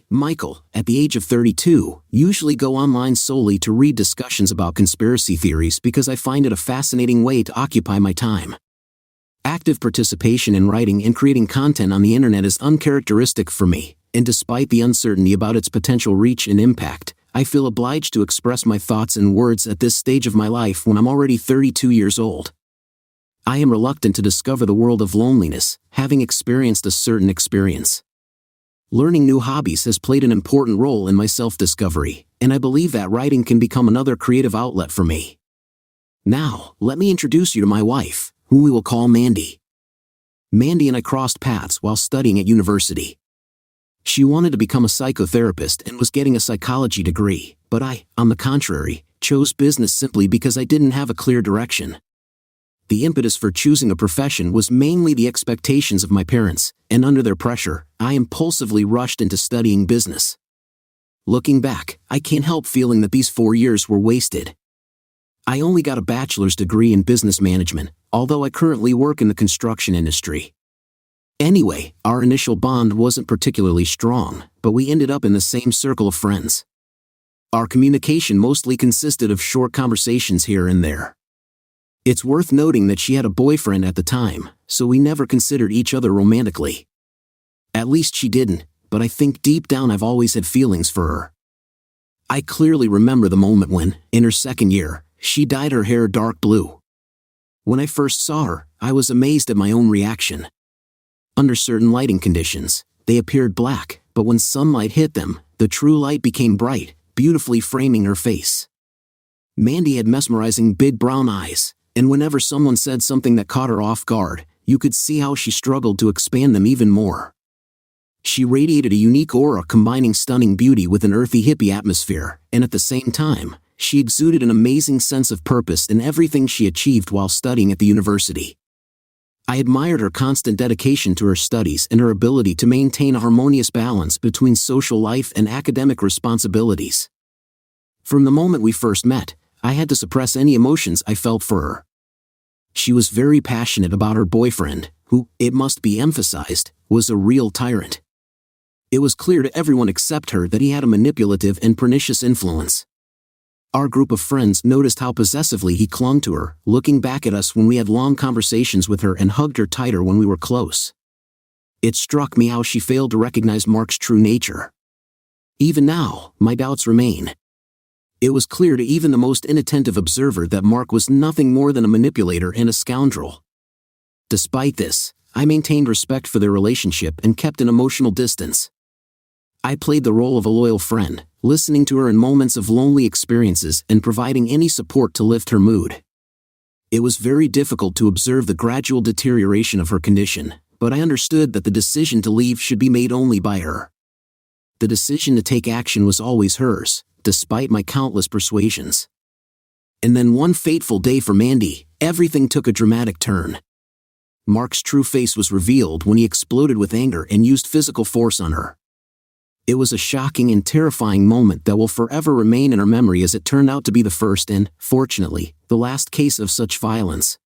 Michael, at the age of 32, usually go online solely to read discussions about conspiracy theories because I find it a fascinating way to occupy my time. Active participation in writing and creating content on the internet is uncharacteristic for me, and despite the uncertainty about its potential reach and impact, I feel obliged to express my thoughts in words at this stage of my life when I'm already 32 years old. I am reluctant to discover the world of loneliness, having experienced a certain experience. Learning new hobbies has played an important role in my self-discovery, and I believe that writing can become another creative outlet for me. Now, let me introduce you to my wife, whom we will call Mandy. Mandy and I crossed paths while studying at university. She wanted to become a psychotherapist and was getting a psychology degree, but I, on the contrary, chose business simply because I didn't have a clear direction. The impetus for choosing a profession was mainly the expectations of my parents, and under their pressure, I impulsively rushed into studying business. Looking back, I can't help feeling that these 4 years were wasted. I only got a bachelor's degree in business management, although I currently work in the construction industry. Anyway, our initial bond wasn't particularly strong, but we ended up in the same circle of friends. Our communication mostly consisted of short conversations here and there. It's worth noting that she had a boyfriend at the time, so we never considered each other romantically. At least she didn't, but I think deep down I've always had feelings for her. I clearly remember the moment when, in her second year, she dyed her hair dark blue. When I first saw her, I was amazed at my own reaction. Under certain lighting conditions, they appeared black, but when sunlight hit them, the true light became bright, beautifully framing her face. Mandy had mesmerizing big brown eyes, and whenever someone said something that caught her off guard, you could see how she struggled to expand them even more. She radiated a unique aura combining stunning beauty with an earthy hippie atmosphere, and at the same time, she exuded an amazing sense of purpose in everything she achieved while studying at the university. I admired her constant dedication to her studies and her ability to maintain a harmonious balance between social life and academic responsibilities. From the moment we first met, I had to suppress any emotions I felt for her. She was very passionate about her boyfriend, who, it must be emphasized, was a real tyrant. It was clear to everyone except her that he had a manipulative and pernicious influence. Our group of friends noticed how possessively he clung to her, looking back at us when we had long conversations with her and hugged her tighter when we were close. It struck me how she failed to recognize Mark's true nature. Even now, my doubts remain. It was clear to even the most inattentive observer that Mark was nothing more than a manipulator and a scoundrel. Despite this, I maintained respect for their relationship and kept an emotional distance. I played the role of a loyal friend, listening to her in moments of lonely experiences and providing any support to lift her mood. It was very difficult to observe the gradual deterioration of her condition, but I understood that the decision to leave should be made only by her. The decision to take action was always hers, despite my countless persuasions. And then one fateful day for Mandy, everything took a dramatic turn. Mark's true face was revealed when he exploded with anger and used physical force on her. It was a shocking and terrifying moment that will forever remain in our memory as it turned out to be the first and, fortunately, the last case of such violence.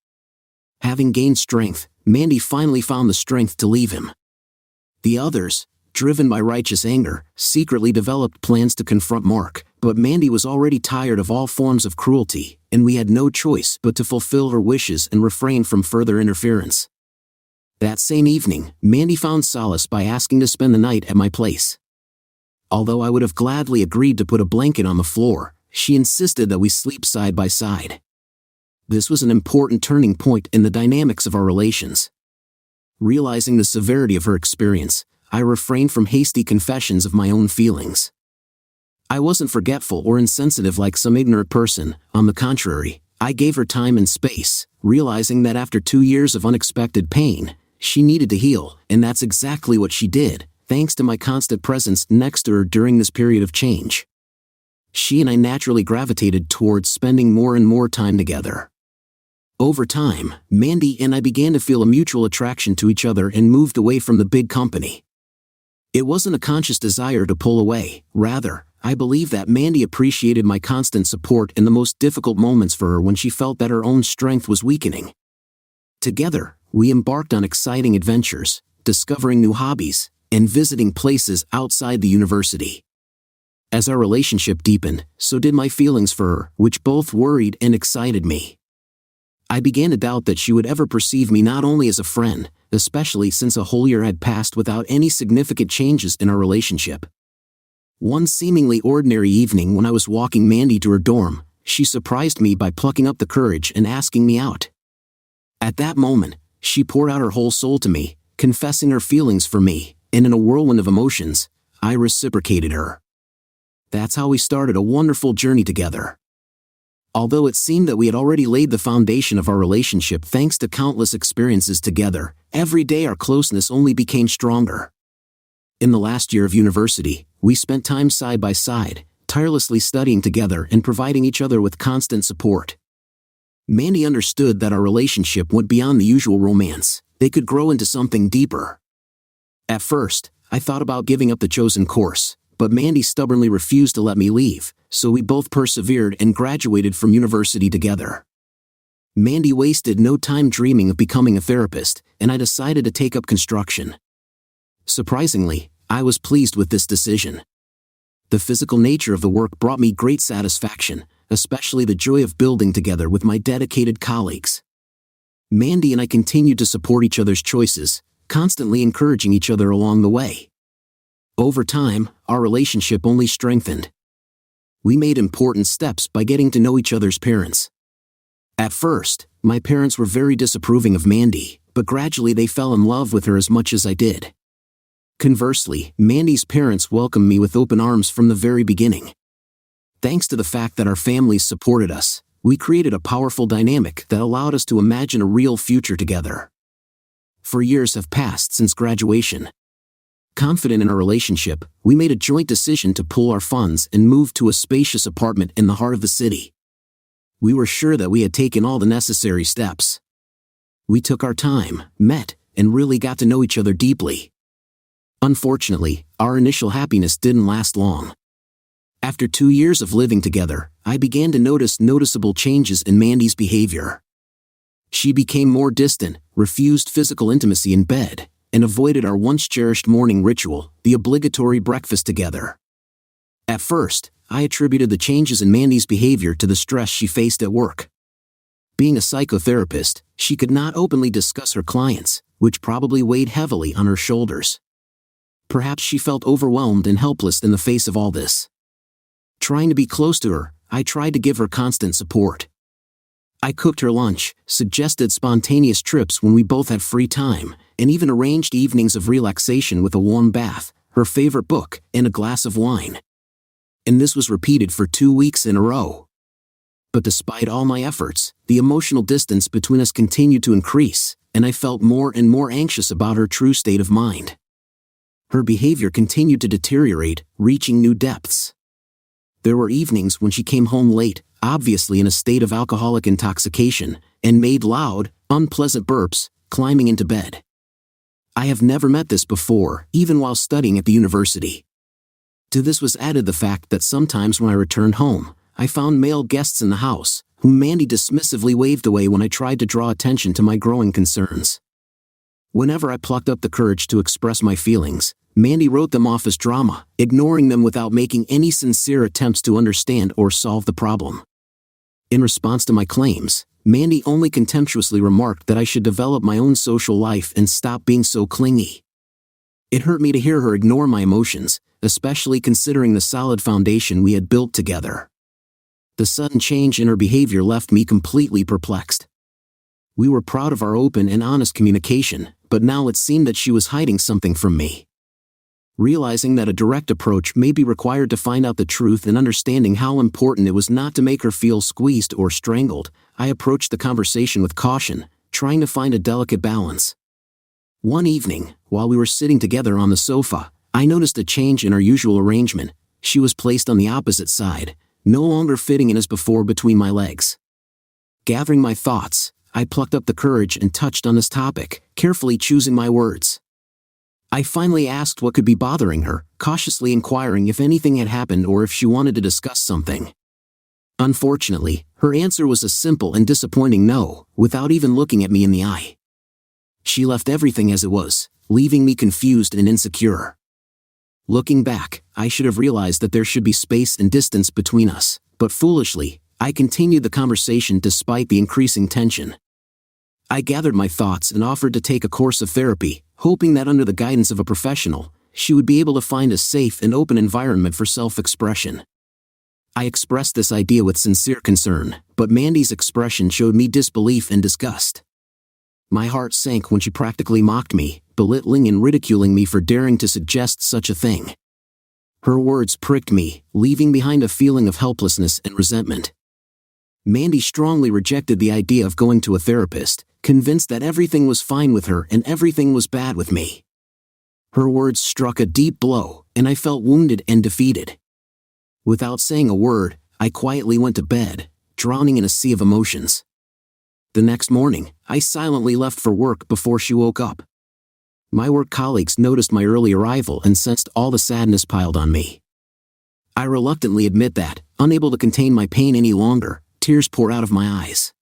Having gained strength, Mandy finally found the strength to leave him. The others, driven by righteous anger, secretly developed plans to confront Mark, but Mandy was already tired of all forms of cruelty, and we had no choice but to fulfill her wishes and refrain from further interference. That same evening, Mandy found solace by asking to spend the night at my place. Although I would have gladly agreed to put a blanket on the floor, she insisted that we sleep side by side. This was an important turning point in the dynamics of our relations. Realizing the severity of her experience, I refrained from hasty confessions of my own feelings. I wasn't forgetful or insensitive like some ignorant person. On the contrary, I gave her time and space, realizing that after 2 years of unexpected pain, she needed to heal, and that's exactly what she did, thanks to my constant presence next to her during this period of change. She and I naturally gravitated towards spending more and more time together. Over time, Mandy and I began to feel a mutual attraction to each other and moved away from the big company. It wasn't a conscious desire to pull away, rather, I believe that Mandy appreciated my constant support in the most difficult moments for her when she felt that her own strength was weakening. Together, we embarked on exciting adventures, discovering new hobbies, and visiting places outside the university. As our relationship deepened, so did my feelings for her, which both worried and excited me. I began to doubt that she would ever perceive me not only as a friend, especially since a whole year had passed without any significant changes in our relationship. One seemingly ordinary evening when I was walking Mandy to her dorm, she surprised me by plucking up the courage and asking me out. At that moment, she poured out her whole soul to me, confessing her feelings for me, and in a whirlwind of emotions, I reciprocated her. That's how we started a wonderful journey together. Although it seemed that we had already laid the foundation of our relationship thanks to countless experiences together, every day our closeness only became stronger. In the last year of university, we spent time side by side, tirelessly studying together and providing each other with constant support. Mandy understood that our relationship went beyond the usual romance. They could grow into something deeper. At first, I thought about giving up the chosen course, but Mandy stubbornly refused to let me leave, so we both persevered and graduated from university together. Mandy wasted no time dreaming of becoming a therapist, and I decided to take up construction. Surprisingly, I was pleased with this decision. The physical nature of the work brought me great satisfaction, especially the joy of building together with my dedicated colleagues. Mandy and I continued to support each other's choices, constantly encouraging each other along the way. Over time, our relationship only strengthened. We made important steps by getting to know each other's parents. At first, my parents were very disapproving of Mandy, but gradually they fell in love with her as much as I did. Conversely, Mandy's parents welcomed me with open arms from the very beginning. Thanks to the fact that our families supported us, we created a powerful dynamic that allowed us to imagine a real future together. 4 years have passed since graduation. Confident in our relationship, we made a joint decision to pool our funds and move to a spacious apartment in the heart of the city. We were sure that we had taken all the necessary steps. We took our time, met, and really got to know each other deeply. Unfortunately, our initial happiness didn't last long. After 2 years of living together, I began to notice noticeable changes in Mandy's behavior. She became more distant, refused physical intimacy in bed, and avoided our once-cherished morning ritual, the obligatory breakfast together. At first, I attributed the changes in Mandy's behavior to the stress she faced at work. Being a psychotherapist, she could not openly discuss her clients, which probably weighed heavily on her shoulders. Perhaps she felt overwhelmed and helpless in the face of all this. Trying to be close to her, I tried to give her constant support. I cooked her lunch, suggested spontaneous trips when we both had free time, and even arranged evenings of relaxation with a warm bath, her favorite book, and a glass of wine. And this was repeated for 2 weeks in a row. But despite all my efforts, the emotional distance between us continued to increase, and I felt more and more anxious about her true state of mind. Her behavior continued to deteriorate, reaching new depths. There were evenings when she came home late, obviously in a state of alcoholic intoxication, and made loud, unpleasant burps, climbing into bed. I have never met this before, even while studying at the university. To this was added the fact that sometimes when I returned home, I found male guests in the house, whom Mandy dismissively waved away when I tried to draw attention to my growing concerns. Whenever I plucked up the courage to express my feelings, Mandy wrote them off as drama, ignoring them without making any sincere attempts to understand or solve the problem. In response to my claims, Mandy only contemptuously remarked that I should develop my own social life and stop being so clingy. It hurt me to hear her ignore my emotions, especially considering the solid foundation we had built together. The sudden change in her behavior left me completely perplexed. We were proud of our open and honest communication, but now it seemed that she was hiding something from me. Realizing that a direct approach may be required to find out the truth and understanding how important it was not to make her feel squeezed or strangled, I approached the conversation with caution, trying to find a delicate balance. One evening, while we were sitting together on the sofa, I noticed a change in our usual arrangement. She was placed on the opposite side, no longer fitting in as before between my legs. Gathering my thoughts, I plucked up the courage and touched on this topic, carefully choosing my words. I finally asked what could be bothering her, cautiously inquiring if anything had happened or if she wanted to discuss something. Unfortunately, her answer was a simple and disappointing no, without even looking at me in the eye. She left everything as it was, leaving me confused and insecure. Looking back, I should have realized that there should be space and distance between us, but foolishly, I continued the conversation despite the increasing tension. I gathered my thoughts and offered to take a course of therapy, hoping that under the guidance of a professional, she would be able to find a safe and open environment for self-expression. I expressed this idea with sincere concern, but Mandy's expression showed me disbelief and disgust. My heart sank when she practically mocked me, belittling and ridiculing me for daring to suggest such a thing. Her words pricked me, leaving behind a feeling of helplessness and resentment. Mandy strongly rejected the idea of going to a therapist, convinced that everything was fine with her and everything was bad with me. Her words struck a deep blow, and I felt wounded and defeated. Without saying a word, I quietly went to bed, drowning in a sea of emotions. The next morning, I silently left for work before she woke up. My work colleagues noticed my early arrival and sensed all the sadness piled on me. I reluctantly admit that, unable to contain my pain any longer, tears poured out of my eyes.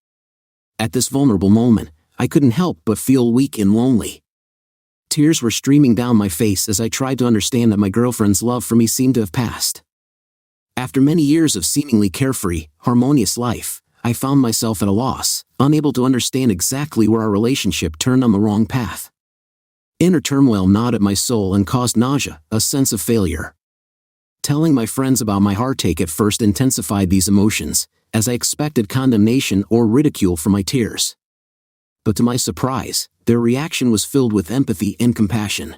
At this vulnerable moment, I couldn't help but feel weak and lonely. Tears were streaming down my face as I tried to understand that my girlfriend's love for me seemed to have passed. After many years of seemingly carefree, harmonious life, I found myself at a loss, unable to understand exactly where our relationship turned on the wrong path. Inner turmoil gnawed at my soul and caused nausea, a sense of failure. Telling my friends about my heartache at first intensified these emotions, as I expected condemnation or ridicule for my tears. But to my surprise, their reaction was filled with empathy and compassion.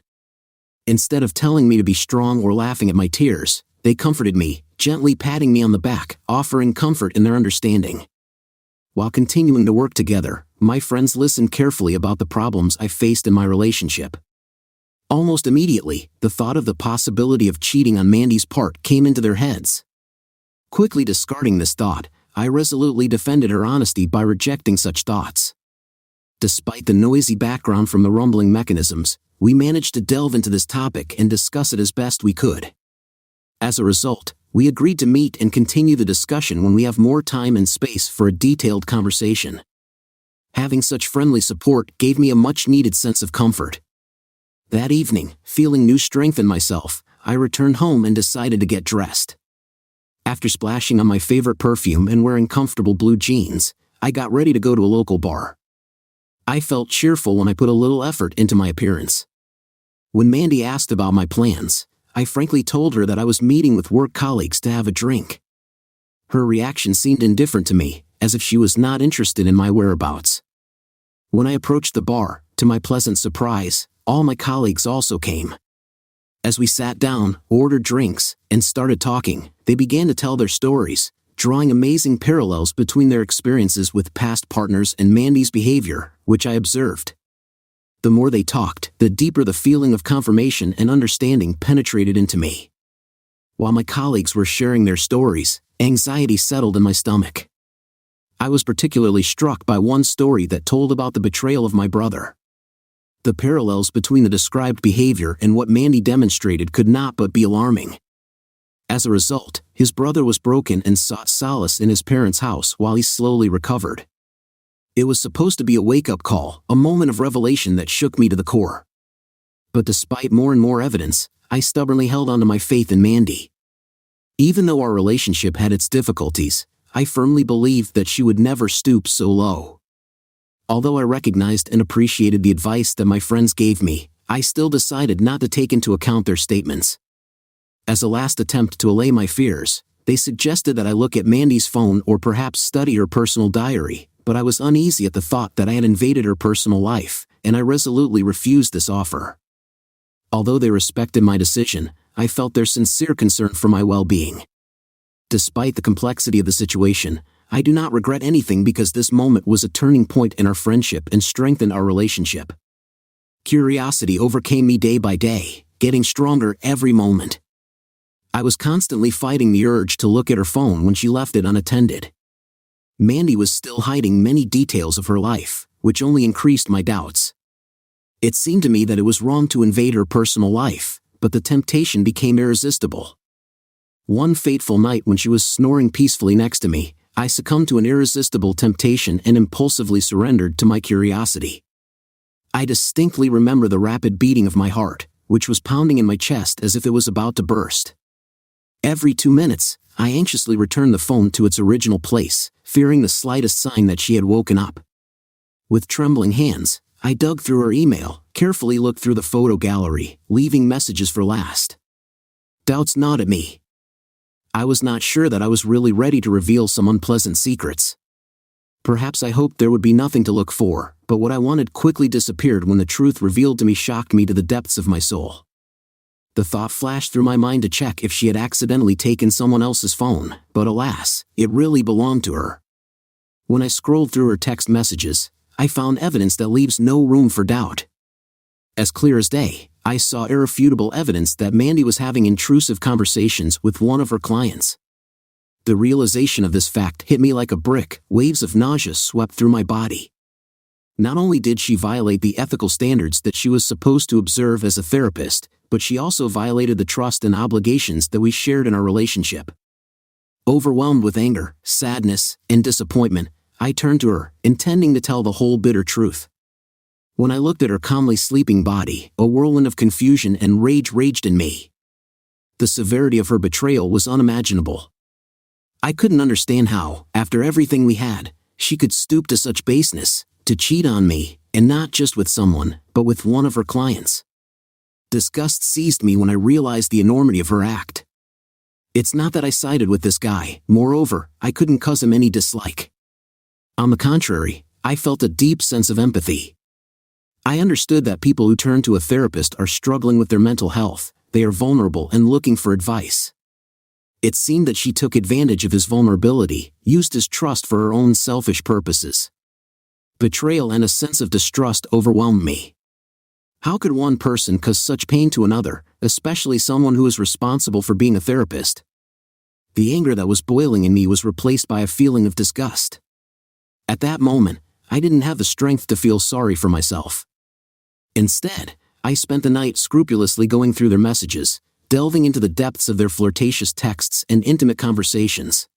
Instead of telling me to be strong or laughing at my tears, they comforted me, gently patting me on the back, offering comfort in their understanding. While continuing to work together, my friends listened carefully about the problems I faced in my relationship. Almost immediately, the thought of the possibility of cheating on Mandy's part came into their heads. Quickly discarding this thought, I resolutely defended her honesty by rejecting such thoughts. Despite the noisy background from the rumbling mechanisms, we managed to delve into this topic and discuss it as best we could. As a result, we agreed to meet and continue the discussion when we have more time and space for a detailed conversation. Having such friendly support gave me a much-needed sense of comfort. That evening, feeling new strength in myself, I returned home and decided to get dressed. After splashing on my favorite perfume and wearing comfortable blue jeans, I got ready to go to a local bar. I felt cheerful when I put a little effort into my appearance. When Mandy asked about my plans, I frankly told her that I was meeting with work colleagues to have a drink. Her reaction seemed indifferent to me, as if she was not interested in my whereabouts. When I approached the bar, to my pleasant surprise, all my colleagues also came. As we sat down, ordered drinks, and started talking, they began to tell their stories, drawing amazing parallels between their experiences with past partners and Mandy's behavior, which I observed. The more they talked, the deeper the feeling of confirmation and understanding penetrated into me. While my colleagues were sharing their stories, anxiety settled in my stomach. I was particularly struck by one story that told about the betrayal of my brother. The parallels between the described behavior and what Mandy demonstrated could not but be alarming. As a result, his brother was broken and sought solace in his parents' house while he slowly recovered. It was supposed to be a wake-up call, a moment of revelation that shook me to the core. But despite more and more evidence, I stubbornly held on to my faith in Mandy. Even though our relationship had its difficulties, I firmly believed that she would never stoop so low. Although I recognized and appreciated the advice that my friends gave me, I still decided not to take into account their statements. As a last attempt to allay my fears, they suggested that I look at Mandy's phone or perhaps study her personal diary, but I was uneasy at the thought that I had invaded her personal life, and I resolutely refused this offer. Although they respected my decision, I felt their sincere concern for my well-being. Despite the complexity of the situation, I do not regret anything because this moment was a turning point in our friendship and strengthened our relationship. Curiosity overcame me day by day, getting stronger every moment. I was constantly fighting the urge to look at her phone when she left it unattended. Mandy was still hiding many details of her life, which only increased my doubts. It seemed to me that it was wrong to invade her personal life, but the temptation became irresistible. One fateful night when she was snoring peacefully next to me, I succumbed to an irresistible temptation and impulsively surrendered to my curiosity. I distinctly remember the rapid beating of my heart, which was pounding in my chest as if it was about to burst. Every 2 minutes, I anxiously returned the phone to its original place, fearing the slightest sign that she had woken up. With trembling hands, I dug through her email, carefully looked through the photo gallery, leaving messages for last. Doubts gnawed at me. I was not sure that I was really ready to reveal some unpleasant secrets. Perhaps I hoped there would be nothing to look for, but what I wanted quickly disappeared when the truth revealed to me shocked me to the depths of my soul. The thought flashed through my mind to check if she had accidentally taken someone else's phone, but alas, it really belonged to her. When I scrolled through her text messages, I found evidence that leaves no room for doubt. As clear as day, I saw irrefutable evidence that Mandy was having intrusive conversations with one of her clients. The realization of this fact hit me like a brick. Waves of nausea swept through my body. Not only did she violate the ethical standards that she was supposed to observe as a therapist, but she also violated the trust and obligations that we shared in our relationship. Overwhelmed with anger, sadness, and disappointment, I turned to her, intending to tell the whole bitter truth. When I looked at her calmly sleeping body, a whirlwind of confusion and rage raged in me. The severity of her betrayal was unimaginable. I couldn't understand how, after everything we had, she could stoop to such baseness, to cheat on me, and not just with someone, but with one of her clients. Disgust seized me when I realized the enormity of her act. It's not that I sided with this guy, moreover, I couldn't cause him any dislike. On the contrary, I felt a deep sense of empathy. I understood that people who turn to a therapist are struggling with their mental health, they are vulnerable and looking for advice. It seemed that she took advantage of his vulnerability, used his trust for her own selfish purposes. Betrayal and a sense of distrust overwhelmed me. How could one person cause such pain to another, especially someone who is responsible for being a therapist? The anger that was boiling in me was replaced by a feeling of disgust. At that moment, I didn't have the strength to feel sorry for myself. Instead, I spent the night scrupulously going through their messages, delving into the depths of their flirtatious texts and intimate conversations.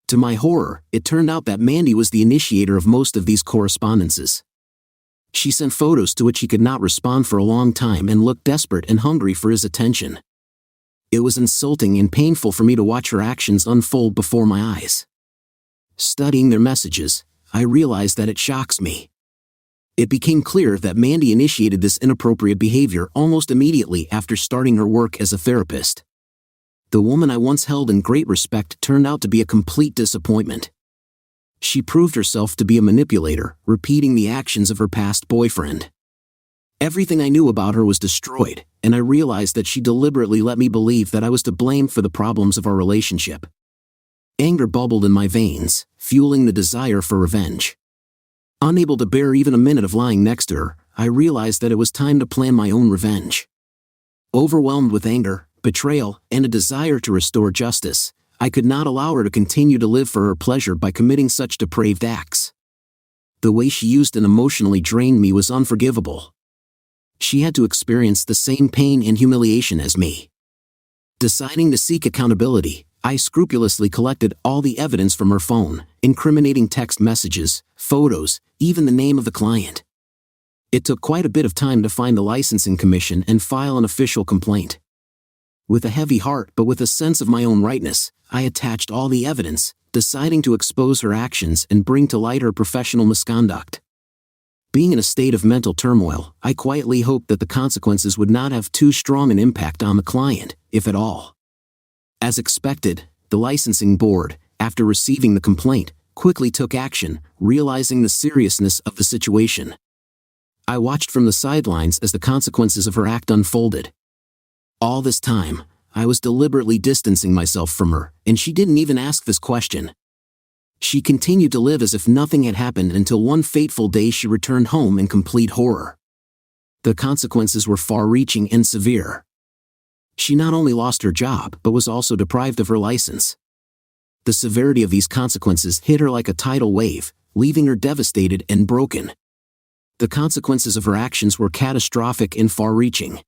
To my horror, it turned out that Mandy was the initiator of most of these correspondences. She sent photos to which he could not respond for a long time and looked desperate and hungry for his attention. It was insulting and painful for me to watch her actions unfold before my eyes. Studying their messages, I realized that it shocks me. It became clear that Mandy initiated this inappropriate behavior almost immediately after starting her work as a therapist. The woman I once held in great respect turned out to be a complete disappointment. She proved herself to be a manipulator, repeating the actions of her past boyfriend. Everything I knew about her was destroyed, and I realized that she deliberately let me believe that I was to blame for the problems of our relationship. Anger bubbled in my veins, fueling the desire for revenge. Unable to bear even a minute of lying next to her, I realized that it was time to plan my own revenge. Overwhelmed with anger, betrayal, and a desire to restore justice, I could not allow her to continue to live for her pleasure by committing such depraved acts. The way she used and emotionally drained me was unforgivable. She had to experience the same pain and humiliation as me. Deciding to seek accountability, I scrupulously collected all the evidence from her phone, incriminating text messages, photos, even the name of the client. It took quite a bit of time to find the licensing commission and file an official complaint. With a heavy heart but with a sense of my own rightness, I attached all the evidence, deciding to expose her actions and bring to light her professional misconduct. Being in a state of mental turmoil, I quietly hoped that the consequences would not have too strong an impact on the client, if at all. As expected, the licensing board, after receiving the complaint, quickly took action, realizing the seriousness of the situation. I watched from the sidelines as the consequences of her act unfolded. All this time, I was deliberately distancing myself from her, and she didn't even ask this question. She continued to live as if nothing had happened until one fateful day she returned home in complete horror. The consequences were far-reaching and severe. She not only lost her job but was also deprived of her license. The severity of these consequences hit her like a tidal wave, leaving her devastated and broken. The consequences of her actions were catastrophic and far-reaching.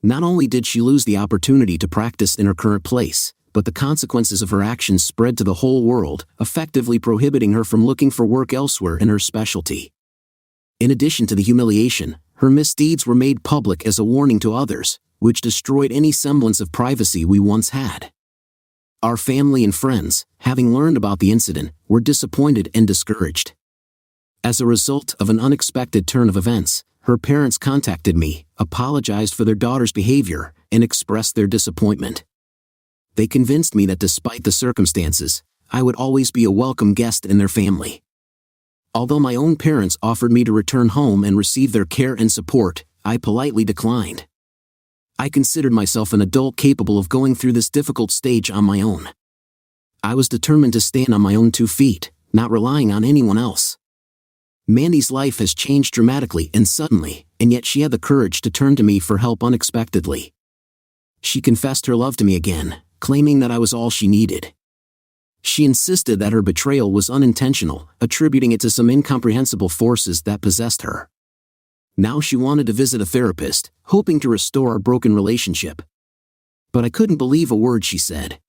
Not only did she lose the opportunity to practice in her current place, but the consequences of her actions spread to the whole world, effectively prohibiting her from looking for work elsewhere in her specialty. In addition to the humiliation, her misdeeds were made public as a warning to others, which destroyed any semblance of privacy we once had. Our family and friends, having learned about the incident, were disappointed and discouraged. As a result of an unexpected turn of events, her parents contacted me, apologized for their daughter's behavior, and expressed their disappointment. They convinced me that despite the circumstances, I would always be a welcome guest in their family. Although my own parents offered me to return home and receive their care and support, I politely declined. I considered myself an adult capable of going through this difficult stage on my own. I was determined to stand on my own 2 feet, not relying on anyone else. Mandy's life has changed dramatically and suddenly, and yet she had the courage to turn to me for help unexpectedly. She confessed her love to me again, claiming that I was all she needed. She insisted that her betrayal was unintentional, attributing it to some incomprehensible forces that possessed her. Now she wanted to visit a therapist, hoping to restore our broken relationship. But I couldn't believe a word she said.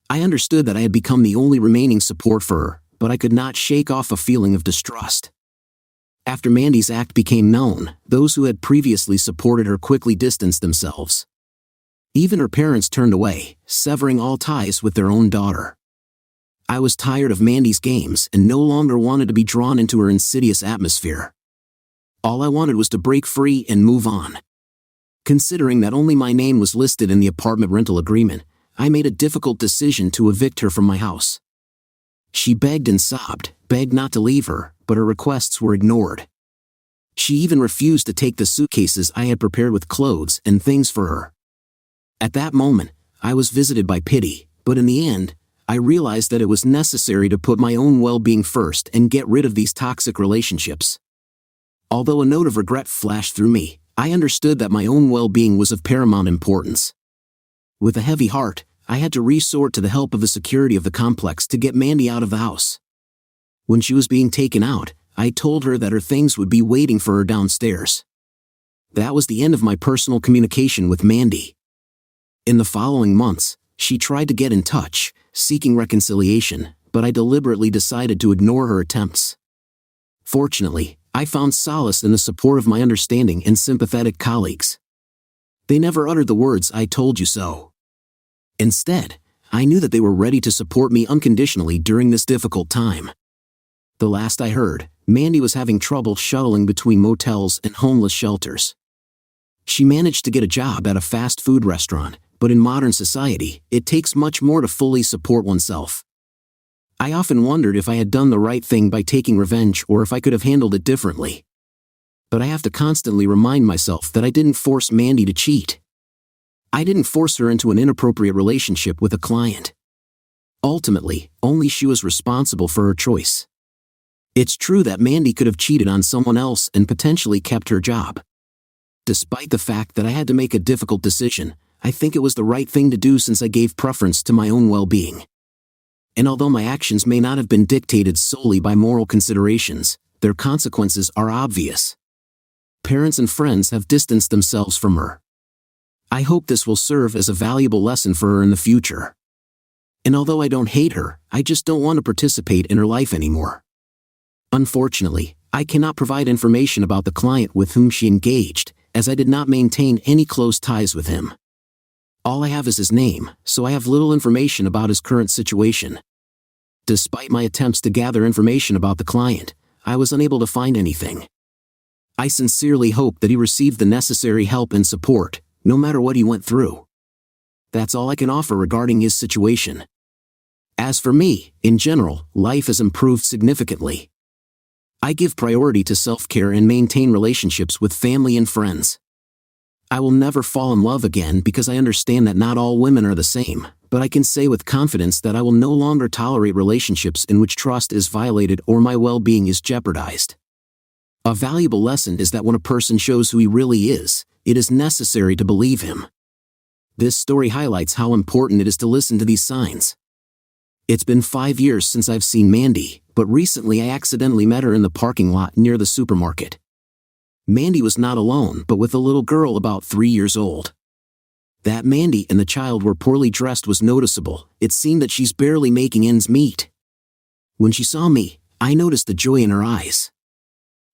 I understood that I had become the only remaining support for her, but I could not shake off a feeling of distrust. After Mandy's act became known, those who had previously supported her quickly distanced themselves. Even her parents turned away, severing all ties with their own daughter. I was tired of Mandy's games and no longer wanted to be drawn into her insidious atmosphere. All I wanted was to break free and move on. Considering that only my name was listed in the apartment rental agreement, I made a difficult decision to evict her from my house. She begged and sobbed, begged not to leave her, but her requests were ignored. She even refused to take the suitcases I had prepared with clothes and things for her. At that moment, I was visited by pity, but in the end, I realized that it was necessary to put my own well-being first and get rid of these toxic relationships. Although a note of regret flashed through me, I understood that my own well-being was of paramount importance. With a heavy heart, I had to resort to the help of the security of the complex to get Mandy out of the house. When she was being taken out, I told her that her things would be waiting for her downstairs. That was the end of my personal communication with Mandy. In the following months, she tried to get in touch, seeking reconciliation, but I deliberately decided to ignore her attempts. Fortunately, I found solace in the support of my understanding and sympathetic colleagues. They never uttered the words "I told you so." Instead, I knew that they were ready to support me unconditionally during this difficult time. The last I heard, Mandy was having trouble shuttling between motels and homeless shelters. She managed to get a job at a fast food restaurant, but in modern society, it takes much more to fully support oneself. I often wondered if I had done the right thing by taking revenge or if I could have handled it differently. But I have to constantly remind myself that I didn't force Mandy to cheat. I didn't force her into an inappropriate relationship with a client. Ultimately, only she was responsible for her choice. It's true that Mandy could have cheated on someone else and potentially kept her job. Despite the fact that I had to make a difficult decision, I think it was the right thing to do since I gave preference to my own well-being. And although my actions may not have been dictated solely by moral considerations, their consequences are obvious. Parents and friends have distanced themselves from her. I hope this will serve as a valuable lesson for her in the future. And although I don't hate her, I just don't want to participate in her life anymore. Unfortunately, I cannot provide information about the client with whom she engaged, as I did not maintain any close ties with him. All I have is his name, so I have little information about his current situation. Despite my attempts to gather information about the client, I was unable to find anything. I sincerely hope that he received the necessary help and support, no matter what he went through. That's all I can offer regarding his situation. As for me, in general, life has improved significantly. I give priority to self-care and maintain relationships with family and friends. I will never fall in love again because I understand that not all women are the same, but I can say with confidence that I will no longer tolerate relationships in which trust is violated or my well-being is jeopardized. A valuable lesson is that when a person shows who he really is, it is necessary to believe him. This story highlights how important it is to listen to these signs. It's been 5 years since I've seen Mandy, but recently I accidentally met her in the parking lot near the supermarket. Mandy was not alone but with a little girl about 3 years old. That Mandy and the child were poorly dressed was noticeable. It seemed that she's barely making ends meet. When she saw me, I noticed the joy in her eyes.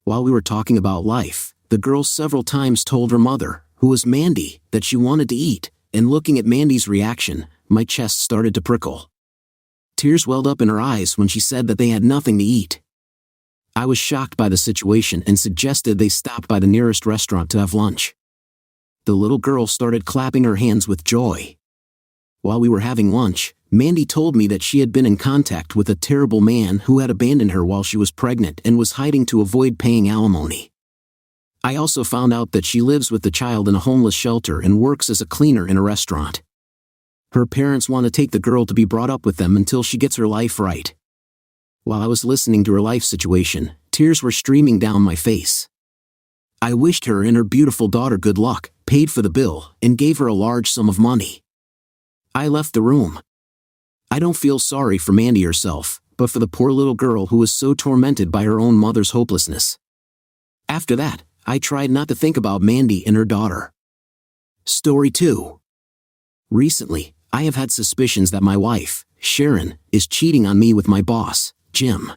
While we were talking about life, the girl several times told her mother, who was Mandy, that she wanted to eat, and looking at Mandy's reaction, my chest started to prickle. Tears welled up in her eyes when she said that they had nothing to eat. I was shocked by the situation and suggested they stop by the nearest restaurant to have lunch. The little girl started clapping her hands with joy. While we were having lunch, Mandy told me that she had been in contact with a terrible man who had abandoned her while she was pregnant and was hiding to avoid paying alimony. I also found out that she lives with the child in a homeless shelter and works as a cleaner in a restaurant. Her parents want to take the girl to be brought up with them until she gets her life right. While I was listening to her life situation, tears were streaming down my face. I wished her and her beautiful daughter good luck, paid for the bill, and gave her a large sum of money. I left the room. I don't feel sorry for Mandy herself, but for the poor little girl who was so tormented by her own mother's hopelessness. After that, I tried not to think about Mandy and her daughter. Story 2. Recently, I have had suspicions that my wife, Sharon, is cheating on me with my boss, Jim.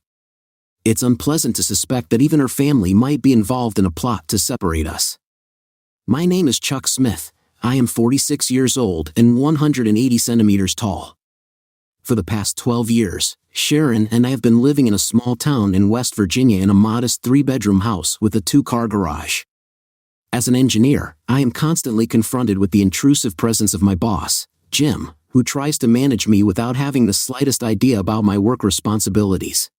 It's unpleasant to suspect that even her family might be involved in a plot to separate us. My name is Chuck Smith. I am 46 years old and 180 centimeters tall. For the past 12 years, Sharon and I have been living in a small town in West Virginia in a modest 3-bedroom house with a 2-car garage. As an engineer, I am constantly confronted with the intrusive presence of my boss, Jim, who tries to manage me without having the slightest idea about my work responsibilities.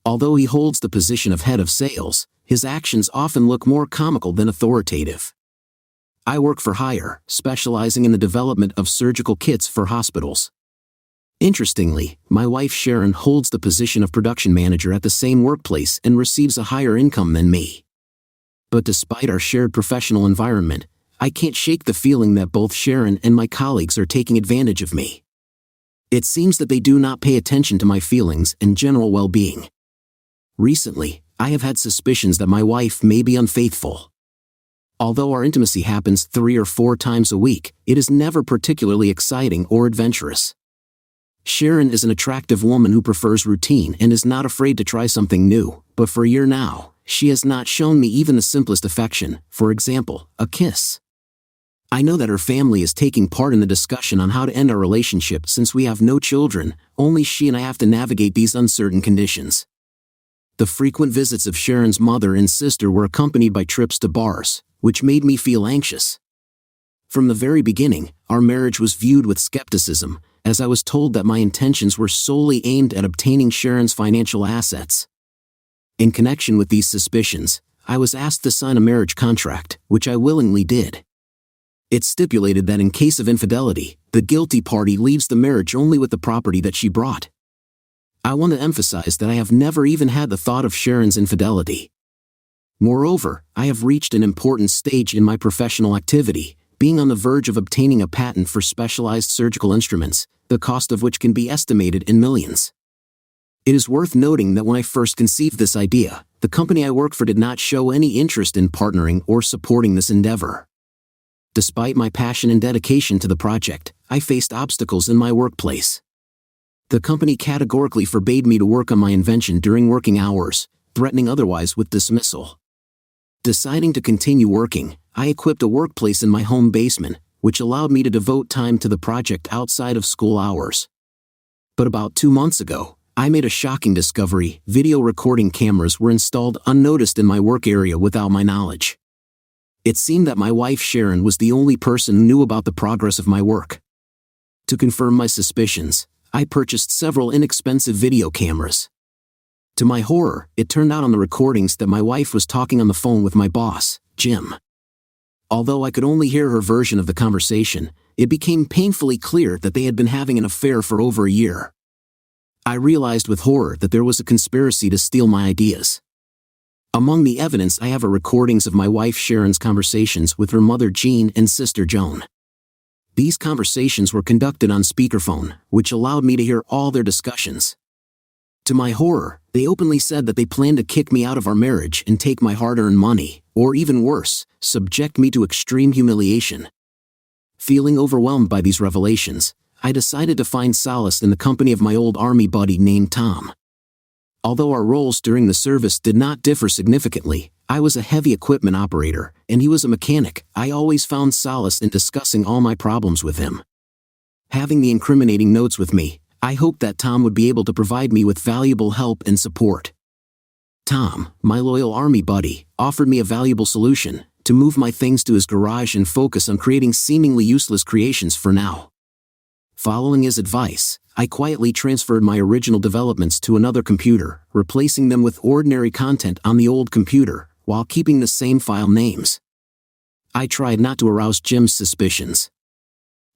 Although he holds the position of head of sales, his actions often look more comical than authoritative. I work for hire, specializing in the development of surgical kits for hospitals. Interestingly, my wife Sharon holds the position of production manager at the same workplace and receives a higher income than me. But despite our shared professional environment, I can't shake the feeling that both Sharon and my colleagues are taking advantage of me. It seems that they do not pay attention to my feelings and general well-being. Recently, I have had suspicions that my wife may be unfaithful. Although our intimacy happens 3 or 4 times a week, it is never particularly exciting or adventurous. Sharon is an attractive woman who prefers routine and is not afraid to try something new, but for a year now, she has not shown me even the simplest affection, for example, a kiss. I know that her family is taking part in the discussion on how to end our relationship since we have no children, only she and I have to navigate these uncertain conditions. The frequent visits of Sharon's mother and sister were accompanied by trips to bars, which made me feel anxious. From the very beginning, our marriage was viewed with skepticism, as I was told that my intentions were solely aimed at obtaining Sharon's financial assets. In connection with these suspicions, I was asked to sign a marriage contract, which I willingly did. It stipulated that in case of infidelity, the guilty party leaves the marriage only with the property that she brought. I want to emphasize that I have never even had the thought of Sharon's infidelity. Moreover, I have reached an important stage in my professional activity, being on the verge of obtaining a patent for specialized surgical instruments, the cost of which can be estimated in millions. It is worth noting that when I first conceived this idea, the company I work for did not show any interest in partnering or supporting this endeavor. Despite my passion and dedication to the project, I faced obstacles in my workplace. The company categorically forbade me to work on my invention during working hours, threatening otherwise with dismissal. Deciding to continue working, I equipped a workplace in my home basement, which allowed me to devote time to the project outside of school hours. But about 2 months ago, I made a shocking discovery: video recording cameras were installed unnoticed in my work area without my knowledge. It seemed that my wife Sharon was the only person who knew about the progress of my work. To confirm my suspicions, I purchased several inexpensive video cameras. To my horror, it turned out on the recordings that my wife was talking on the phone with my boss, Jim. Although I could only hear her version of the conversation, it became painfully clear that they had been having an affair for over a year. I realized with horror that there was a conspiracy to steal my ideas. Among the evidence I have are recordings of my wife Sharon's conversations with her mother Jean and sister Joan. These conversations were conducted on speakerphone, which allowed me to hear all their discussions. To my horror, they openly said that they planned to kick me out of our marriage and take my hard-earned money, or even worse, subject me to extreme humiliation. Feeling overwhelmed by these revelations, I decided to find solace in the company of my old army buddy named Tom. Although our roles during the service did not differ significantly, I was a heavy equipment operator, and he was a mechanic. I always found solace in discussing all my problems with him. Having the incriminating notes with me, I hoped that Tom would be able to provide me with valuable help and support. Tom, my loyal army buddy, offered me a valuable solution: to move my things to his garage and focus on creating seemingly useless creations for now. Following his advice, I quietly transferred my original developments to another computer, replacing them with ordinary content on the old computer, while keeping the same file names. I tried not to arouse Jim's suspicions.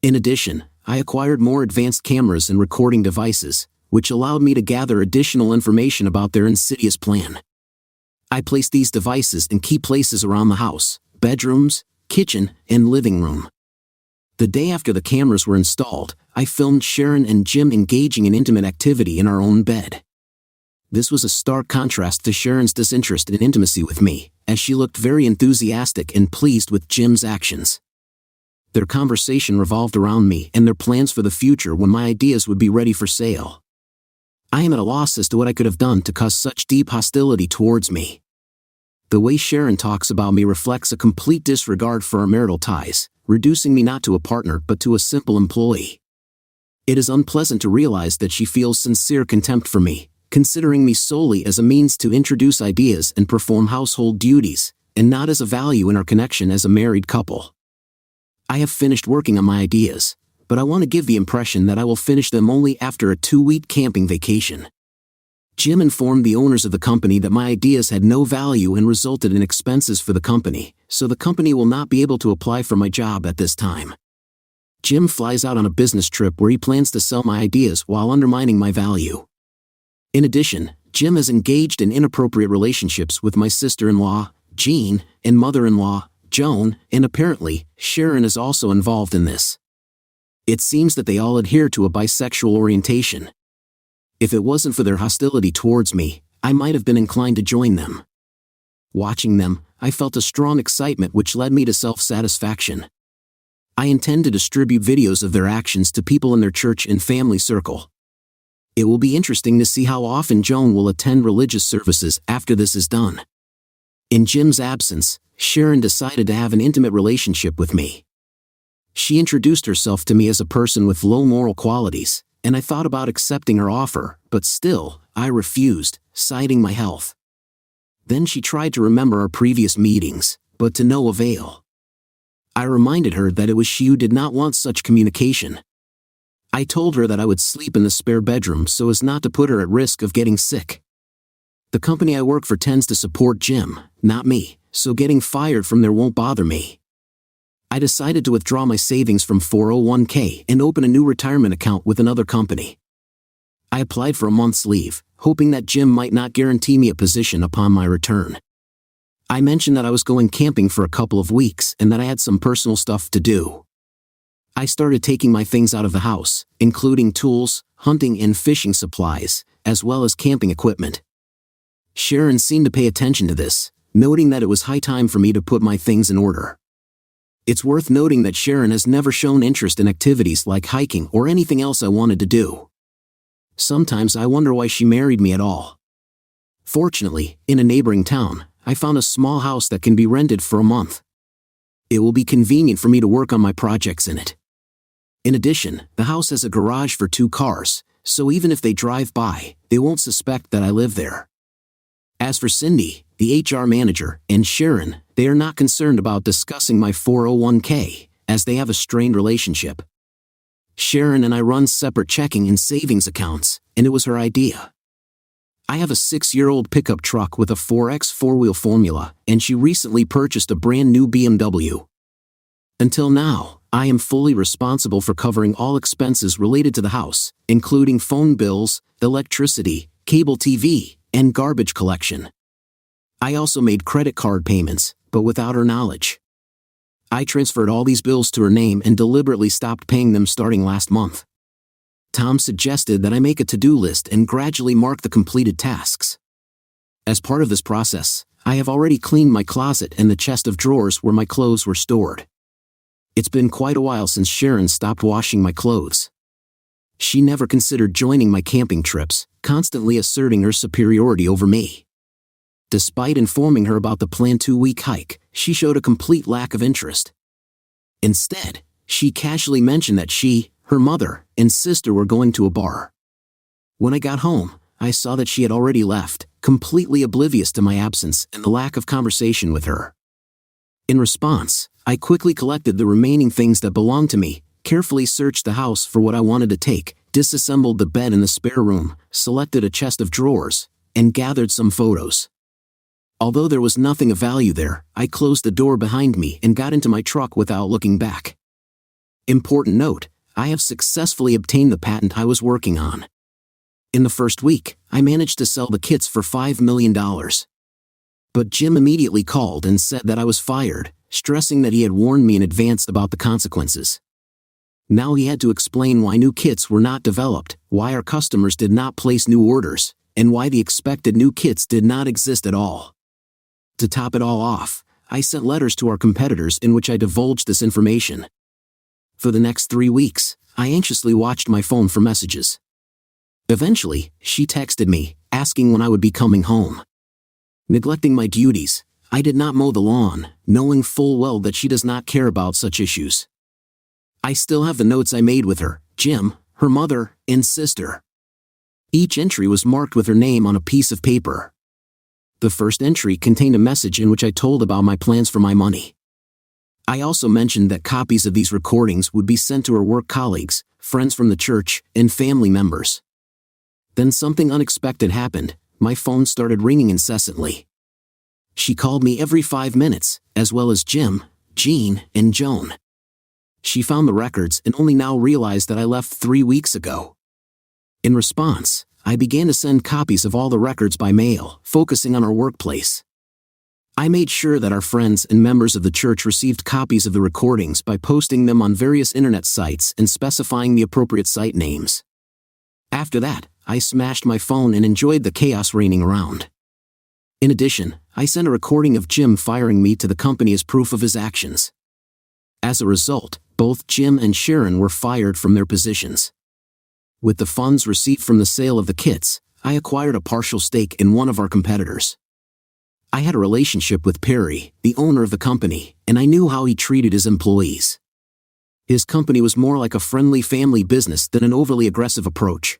In addition, I acquired more advanced cameras and recording devices, which allowed me to gather additional information about their insidious plan. I placed these devices in key places around the house: bedrooms, kitchen, and living room. The day after the cameras were installed, I filmed Sharon and Jim engaging in intimate activity in our own bed. This was a stark contrast to Sharon's disinterest in intimacy with me, as she looked very enthusiastic and pleased with Jim's actions. Their conversation revolved around me and their plans for the future when my ideas would be ready for sale. I am at a loss as to what I could have done to cause such deep hostility towards me. The way Sharon talks about me reflects a complete disregard for our marital ties, reducing me not to a partner but to a simple employee. It is unpleasant to realize that she feels sincere contempt for me, considering me solely as a means to introduce ideas and perform household duties, and not as a value in our connection as a married couple. I have finished working on my ideas, but I want to give the impression that I will finish them only after a 2-week camping vacation. Jim informed the owners of the company that my ideas had no value and resulted in expenses for the company, so the company will not be able to apply for my job at this time. Jim flies out on a business trip where he plans to sell my ideas while undermining my value. In addition, Jim is engaged in inappropriate relationships with my sister-in-law, Jean, and mother-in-law, Joan, and apparently, Sharon is also involved in this. It seems that they all adhere to a bisexual orientation. If it wasn't for their hostility towards me, I might have been inclined to join them. Watching them, I felt a strong excitement which led me to self-satisfaction. I intend to distribute videos of their actions to people in their church and family circle. It will be interesting to see how often Joan will attend religious services after this is done. In Jim's absence, Sharon decided to have an intimate relationship with me. She introduced herself to me as a person with low moral qualities, and I thought about accepting her offer, but still, I refused, citing my health. Then she tried to remember our previous meetings, but to no avail. I reminded her that it was she who did not want such communication. I told her that I would sleep in the spare bedroom so as not to put her at risk of getting sick. The company I work for tends to support Jim, not me, so getting fired from there won't bother me. I decided to withdraw my savings from 401k and open a new retirement account with another company. I applied for a month's leave, hoping that Jim might not guarantee me a position upon my return. I mentioned that I was going camping for a couple of weeks and that I had some personal stuff to do. I started taking my things out of the house, including tools, hunting and fishing supplies, as well as camping equipment. Sharon seemed to pay attention to this, noting that it was high time for me to put my things in order. It's worth noting that Sharon has never shown interest in activities like hiking or anything else I wanted to do. Sometimes I wonder why she married me at all. Fortunately, in a neighboring town, I found a small house that can be rented for a month. It will be convenient for me to work on my projects in it. In addition, the house has a garage for 2 cars, so even if they drive by, they won't suspect that I live there. As for Cindy, the HR manager, and Sharon, they are not concerned about discussing my 401k, as they have a strained relationship. Sharon and I run separate checking and savings accounts, and it was her idea. I have a 6-year-old pickup truck with a 4X 4-wheel formula, and she recently purchased a brand new BMW. Until now, I am fully responsible for covering all expenses related to the house, including phone bills, electricity, cable TV, and garbage collection. I also made credit card payments, but without her knowledge. I transferred all these bills to her name and deliberately stopped paying them starting last month. Tom suggested that I make a to-do list and gradually mark the completed tasks. As part of this process, I have already cleaned my closet and the chest of drawers where my clothes were stored. It's been quite a while since Sharon stopped washing my clothes. She never considered joining my camping trips, constantly asserting her superiority over me. Despite informing her about the planned 2-week hike, she showed a complete lack of interest. Instead, she casually mentioned that she, her mother, and sister were going to a bar. When I got home, I saw that she had already left, completely oblivious to my absence and the lack of conversation with her. In response, I quickly collected the remaining things that belonged to me, carefully searched the house for what I wanted to take, disassembled the bed in the spare room, selected a chest of drawers, and gathered some photos. Although there was nothing of value there, I closed the door behind me and got into my truck without looking back. Important note, I have successfully obtained the patent I was working on. In the first week, I managed to sell the kits for $5 million. But Jim immediately called and said that I was fired, stressing that he had warned me in advance about the consequences. Now he had to explain why new kits were not developed, why our customers did not place new orders, and why the expected new kits did not exist at all. To top it all off, I sent letters to our competitors in which I divulged this information. For the next 3 weeks, I anxiously watched my phone for messages. Eventually, she texted me, asking when I would be coming home. Neglecting my duties, I did not mow the lawn, knowing full well that she does not care about such issues. I still have the notes I made with her, Jim, her mother, and sister. Each entry was marked with her name on a piece of paper. The first entry contained a message in which I told about my plans for my money. I also mentioned that copies of these recordings would be sent to her work colleagues, friends from the church, and family members. Then something unexpected happened. My phone started ringing incessantly. She called me every 5 minutes, as well as Jim, Jean, and Joan. She found the records and only now realized that I left 3 weeks ago. In response, I began to send copies of all the records by mail, focusing on our workplace. I made sure that our friends and members of the church received copies of the recordings by posting them on various internet sites and specifying the appropriate site names. After that, I smashed my phone and enjoyed the chaos reigning around. In addition, I sent a recording of Jim firing me to the company as proof of his actions. As a result, both Jim and Sharon were fired from their positions. With the funds received from the sale of the kits, I acquired a partial stake in one of our competitors. I had a relationship with Perry, the owner of the company, and I knew how he treated his employees. His company was more like a friendly family business than an overly aggressive approach.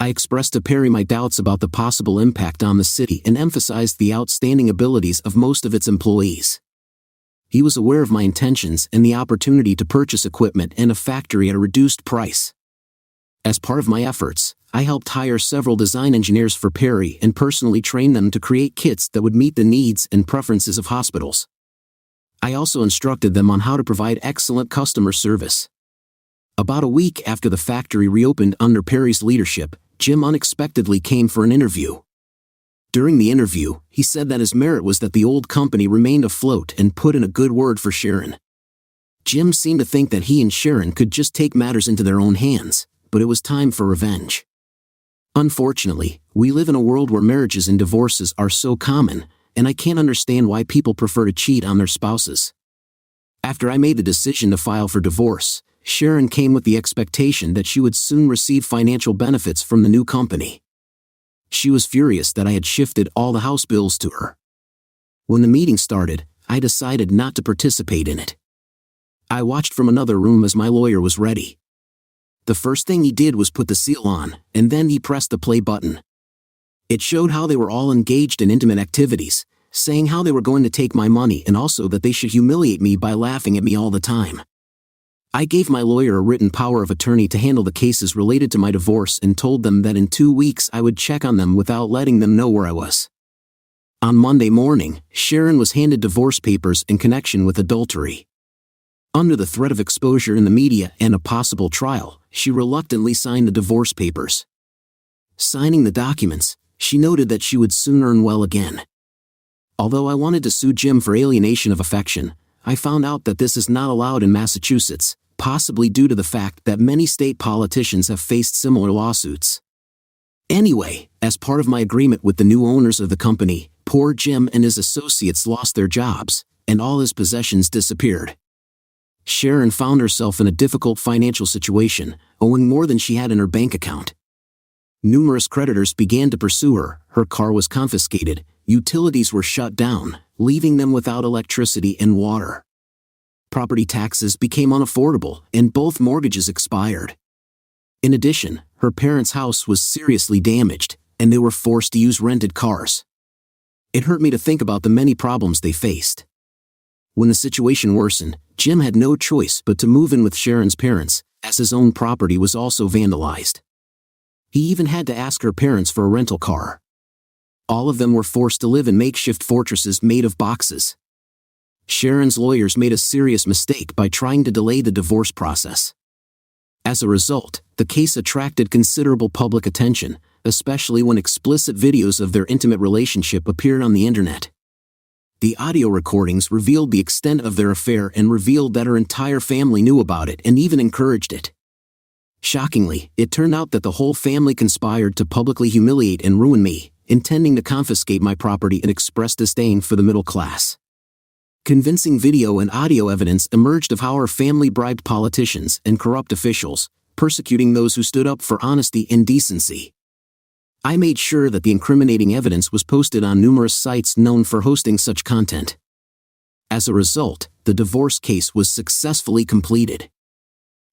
I expressed to Perry my doubts about the possible impact on the city and emphasized the outstanding abilities of most of its employees. He was aware of my intentions and the opportunity to purchase equipment and a factory at a reduced price. As part of my efforts, I helped hire several design engineers for Perry and personally train them to create kits that would meet the needs and preferences of hospitals. I also instructed them on how to provide excellent customer service. About a week after the factory reopened under Perry's leadership, Jim unexpectedly came for an interview. During the interview, he said that his merit was that the old company remained afloat and put in a good word for Sharon. Jim seemed to think that he and Sharon could just take matters into their own hands, but it was time for revenge. Unfortunately, we live in a world where marriages and divorces are so common, and I can't understand why people prefer to cheat on their spouses. After I made the decision to file for divorce, Sharon came with the expectation that she would soon receive financial benefits from the new company. She was furious that I had shifted all the house bills to her. When the meeting started, I decided not to participate in it. I watched from another room as my lawyer was ready. The first thing he did was put the seal on, and then he pressed the play button. It showed how they were all engaged in intimate activities, saying how they were going to take my money and also that they should humiliate me by laughing at me all the time. I gave my lawyer a written power of attorney to handle the cases related to my divorce and told them that in 2 weeks I would check on them without letting them know where I was. On Monday morning, Sharon was handed divorce papers in connection with adultery. Under the threat of exposure in the media and a possible trial, she reluctantly signed the divorce papers. Signing the documents, she noted that she would soon earn well again. Although I wanted to sue Jim for alienation of affection, I found out that this is not allowed in Massachusetts, possibly due to the fact that many state politicians have faced similar lawsuits. Anyway, as part of my agreement with the new owners of the company, poor Jim and his associates lost their jobs, and all his possessions disappeared. Sharon found herself in a difficult financial situation, owing more than she had in her bank account. Numerous creditors began to pursue her, her car was confiscated, utilities were shut down, leaving them without electricity and water. Property taxes became unaffordable, and both mortgages expired. In addition, her parents' house was seriously damaged, and they were forced to use rented cars. It hurt me to think about the many problems they faced. When the situation worsened, Jim had no choice but to move in with Sharon's parents, as his own property was also vandalized. He even had to ask her parents for a rental car. All of them were forced to live in makeshift fortresses made of boxes. Sharon's lawyers made a serious mistake by trying to delay the divorce process. As a result, the case attracted considerable public attention, especially when explicit videos of their intimate relationship appeared on the internet. The audio recordings revealed the extent of their affair and revealed that her entire family knew about it and even encouraged it. Shockingly, it turned out that the whole family conspired to publicly humiliate and ruin me, intending to confiscate my property and express disdain for the middle class. Convincing video and audio evidence emerged of how our family bribed politicians and corrupt officials, persecuting those who stood up for honesty and decency. I made sure that the incriminating evidence was posted on numerous sites known for hosting such content. As a result, the divorce case was successfully completed.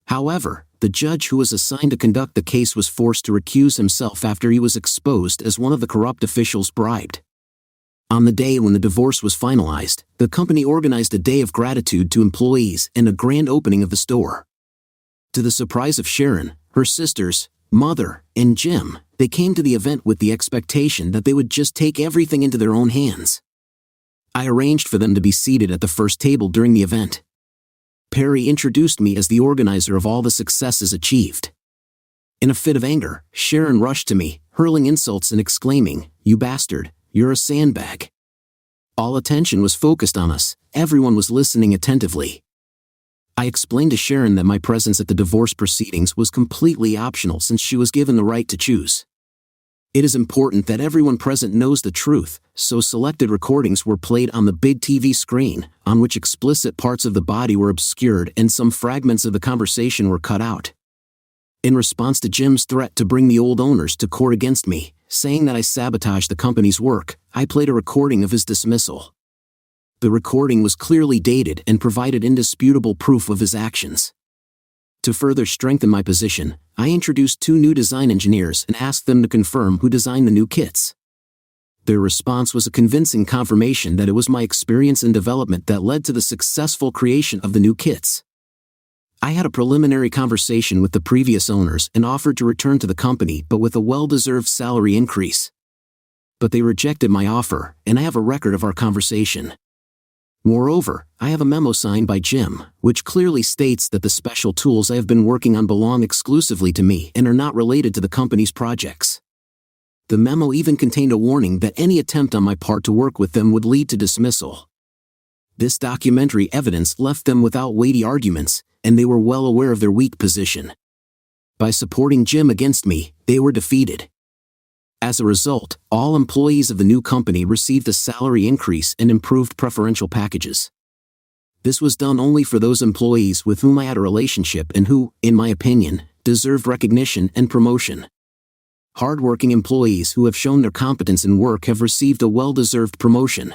However, the judge who was assigned to conduct the case was forced to recuse himself after he was exposed as one of the corrupt officials bribed. On the day when the divorce was finalized, the company organized a day of gratitude to employees and a grand opening of the store. To the surprise of Sharon, her sisters, mother, and Jim, they came to the event with the expectation that they would just take everything into their own hands. I arranged for them to be seated at the first table during the event. Perry introduced me as the organizer of all the successes achieved. In a fit of anger, Sharon rushed to me, hurling insults and exclaiming, "You bastard, you're a sandbag." All attention was focused on us, everyone was listening attentively. I explained to Sharon that my presence at the divorce proceedings was completely optional since she was given the right to choose. It is important that everyone present knows the truth, so selected recordings were played on the big TV screen, on which explicit parts of the body were obscured and some fragments of the conversation were cut out. In response to Jim's threat to bring the old owners to court against me, saying that I sabotaged the company's work, I played a recording of his dismissal. The recording was clearly dated and provided indisputable proof of his actions. To further strengthen my position, I introduced 2 new design engineers and asked them to confirm who designed the new kits. Their response was a convincing confirmation that it was my experience in development that led to the successful creation of the new kits. I had a preliminary conversation with the previous owners and offered to return to the company but with a well-deserved salary increase. But they rejected my offer, and I have a record of our conversation. Moreover, I have a memo signed by Jim, which clearly states that the special tools I have been working on belong exclusively to me and are not related to the company's projects. The memo even contained a warning that any attempt on my part to work with them would lead to dismissal. This documentary evidence left them without weighty arguments, and they were well aware of their weak position. By supporting Jim against me, they were defeated. As a result, all employees of the new company received a salary increase and improved preferential packages. This was done only for those employees with whom I had a relationship and who, in my opinion, deserved recognition and promotion. Hardworking employees who have shown their competence in work have received a well-deserved promotion.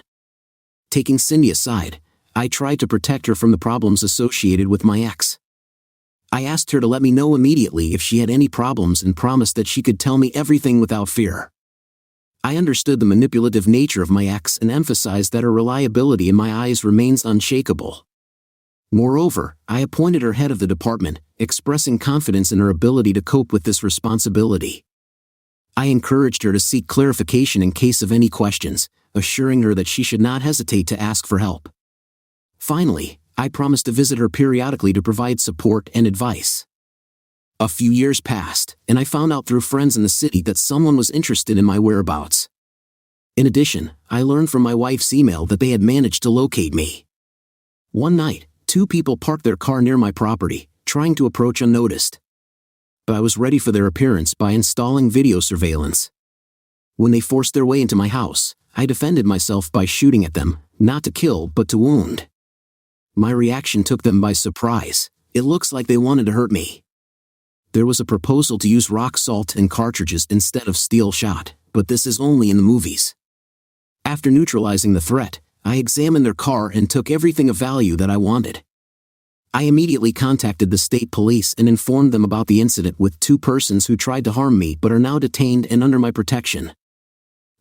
Taking Cindy aside, I tried to protect her from the problems associated with my ex. I asked her to let me know immediately if she had any problems and promised that she could tell me everything without fear. I understood the manipulative nature of my ex and emphasized that her reliability in my eyes remains unshakable. Moreover, I appointed her head of the department, expressing confidence in her ability to cope with this responsibility. I encouraged her to seek clarification in case of any questions, assuring her that she should not hesitate to ask for help. Finally, I promised to visit her periodically to provide support and advice. A few years passed, and I found out through friends in the city that someone was interested in my whereabouts. In addition, I learned from my wife's email that they had managed to locate me. One night, 2 people parked their car near my property, trying to approach unnoticed. But I was ready for their appearance by installing video surveillance. When they forced their way into my house, I defended myself by shooting at them, not to kill but to wound. My reaction took them by surprise. It looks like they wanted to hurt me. There was a proposal to use rock salt and cartridges instead of steel shot, but this is only in the movies. After neutralizing the threat, I examined their car and took everything of value that I wanted. I immediately contacted the state police and informed them about the incident with 2 persons who tried to harm me but are now detained and under my protection.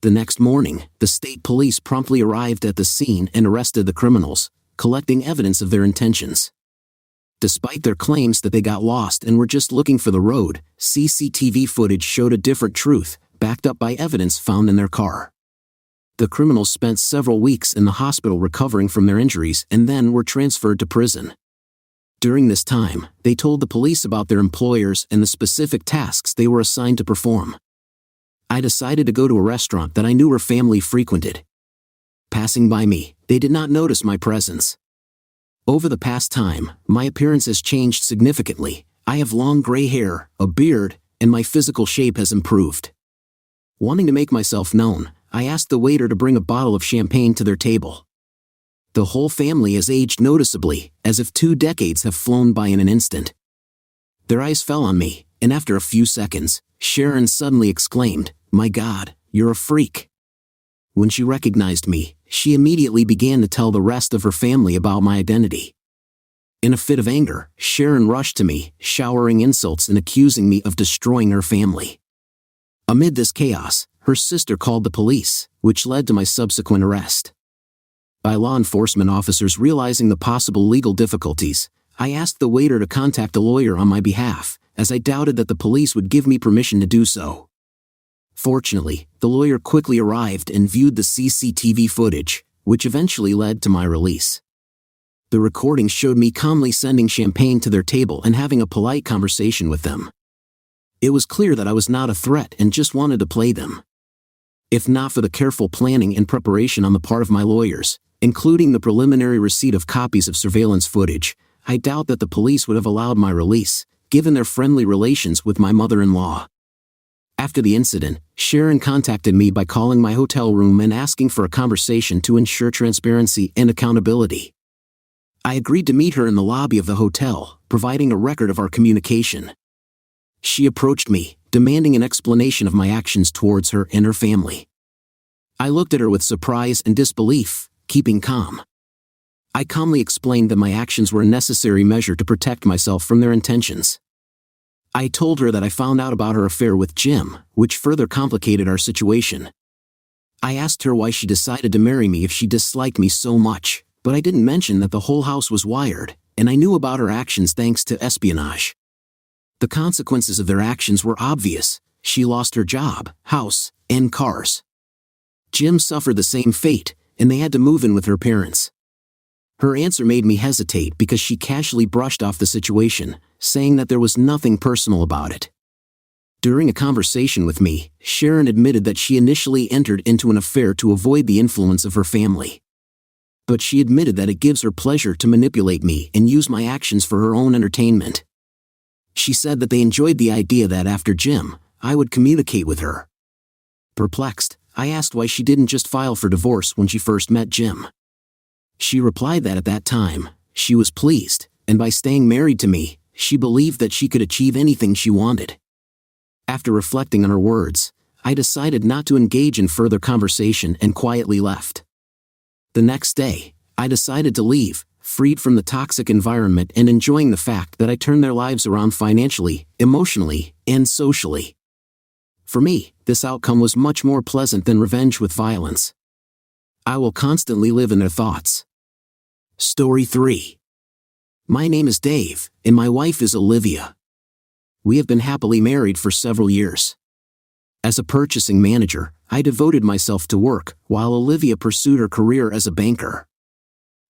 The next morning, the state police promptly arrived at the scene and arrested the criminals, collecting evidence of their intentions. Despite their claims that they got lost and were just looking for the road, CCTV footage showed a different truth, backed up by evidence found in their car. The criminals spent several weeks in the hospital recovering from their injuries and then were transferred to prison. During this time, they told the police about their employers and the specific tasks they were assigned to perform. I decided to go to a restaurant that I knew her family frequented. Passing by me, they did not notice my presence. Over the past time, my appearance has changed significantly. I have long gray hair, a beard, and my physical shape has improved. Wanting to make myself known, I asked the waiter to bring a bottle of champagne to their table. The whole family has aged noticeably, as if 2 decades have flown by in an instant. Their eyes fell on me, and after a few seconds, Sharon suddenly exclaimed, "My God, you're a freak." When she recognized me, she immediately began to tell the rest of her family about my identity. In a fit of anger, Sharon rushed to me, showering insults and accusing me of destroying her family. Amid this chaos, her sister called the police, which led to my subsequent arrest. By law enforcement officers realizing the possible legal difficulties, I asked the waiter to contact a lawyer on my behalf, as I doubted that the police would give me permission to do so. Fortunately, the lawyer quickly arrived and viewed the CCTV footage, which eventually led to my release. The recordings showed me calmly sending champagne to their table and having a polite conversation with them. It was clear that I was not a threat and just wanted to play them. If not for the careful planning and preparation on the part of my lawyers, including the preliminary receipt of copies of surveillance footage, I doubt that the police would have allowed my release, given their friendly relations with my mother-in-law. After the incident, Sharon contacted me by calling my hotel room and asking for a conversation to ensure transparency and accountability. I agreed to meet her in the lobby of the hotel, providing a record of our communication. She approached me, demanding an explanation of my actions towards her and her family. I looked at her with surprise and disbelief, keeping calm. I calmly explained that my actions were a necessary measure to protect myself from their intentions. I told her that I found out about her affair with Jim, which further complicated our situation. I asked her why she decided to marry me if she disliked me so much, but I didn't mention that the whole house was wired, and I knew about her actions thanks to espionage. The consequences of their actions were obvious. She lost her job, house, and cars. Jim suffered the same fate, and they had to move in with her parents. Her answer made me hesitate because she casually brushed off the situation, saying that there was nothing personal about it. During a conversation with me, Sharon admitted that she initially entered into an affair to avoid the influence of her family. But she admitted that it gives her pleasure to manipulate me and use my actions for her own entertainment. She said that they enjoyed the idea that after Jim, I would communicate with her. Perplexed, I asked why she didn't just file for divorce when she first met Jim. She replied that at that time, she was pleased, and by staying married to me, she believed that she could achieve anything she wanted. After reflecting on her words, I decided not to engage in further conversation and quietly left. The next day, I decided to leave, freed from the toxic environment and enjoying the fact that I turned their lives around financially, emotionally, and socially. For me, this outcome was much more pleasant than revenge with violence. I will constantly live in their thoughts. Story 3. My name is Dave, and my wife is Olivia. We have been happily married for several years. As a purchasing manager, I devoted myself to work, while Olivia pursued her career as a banker.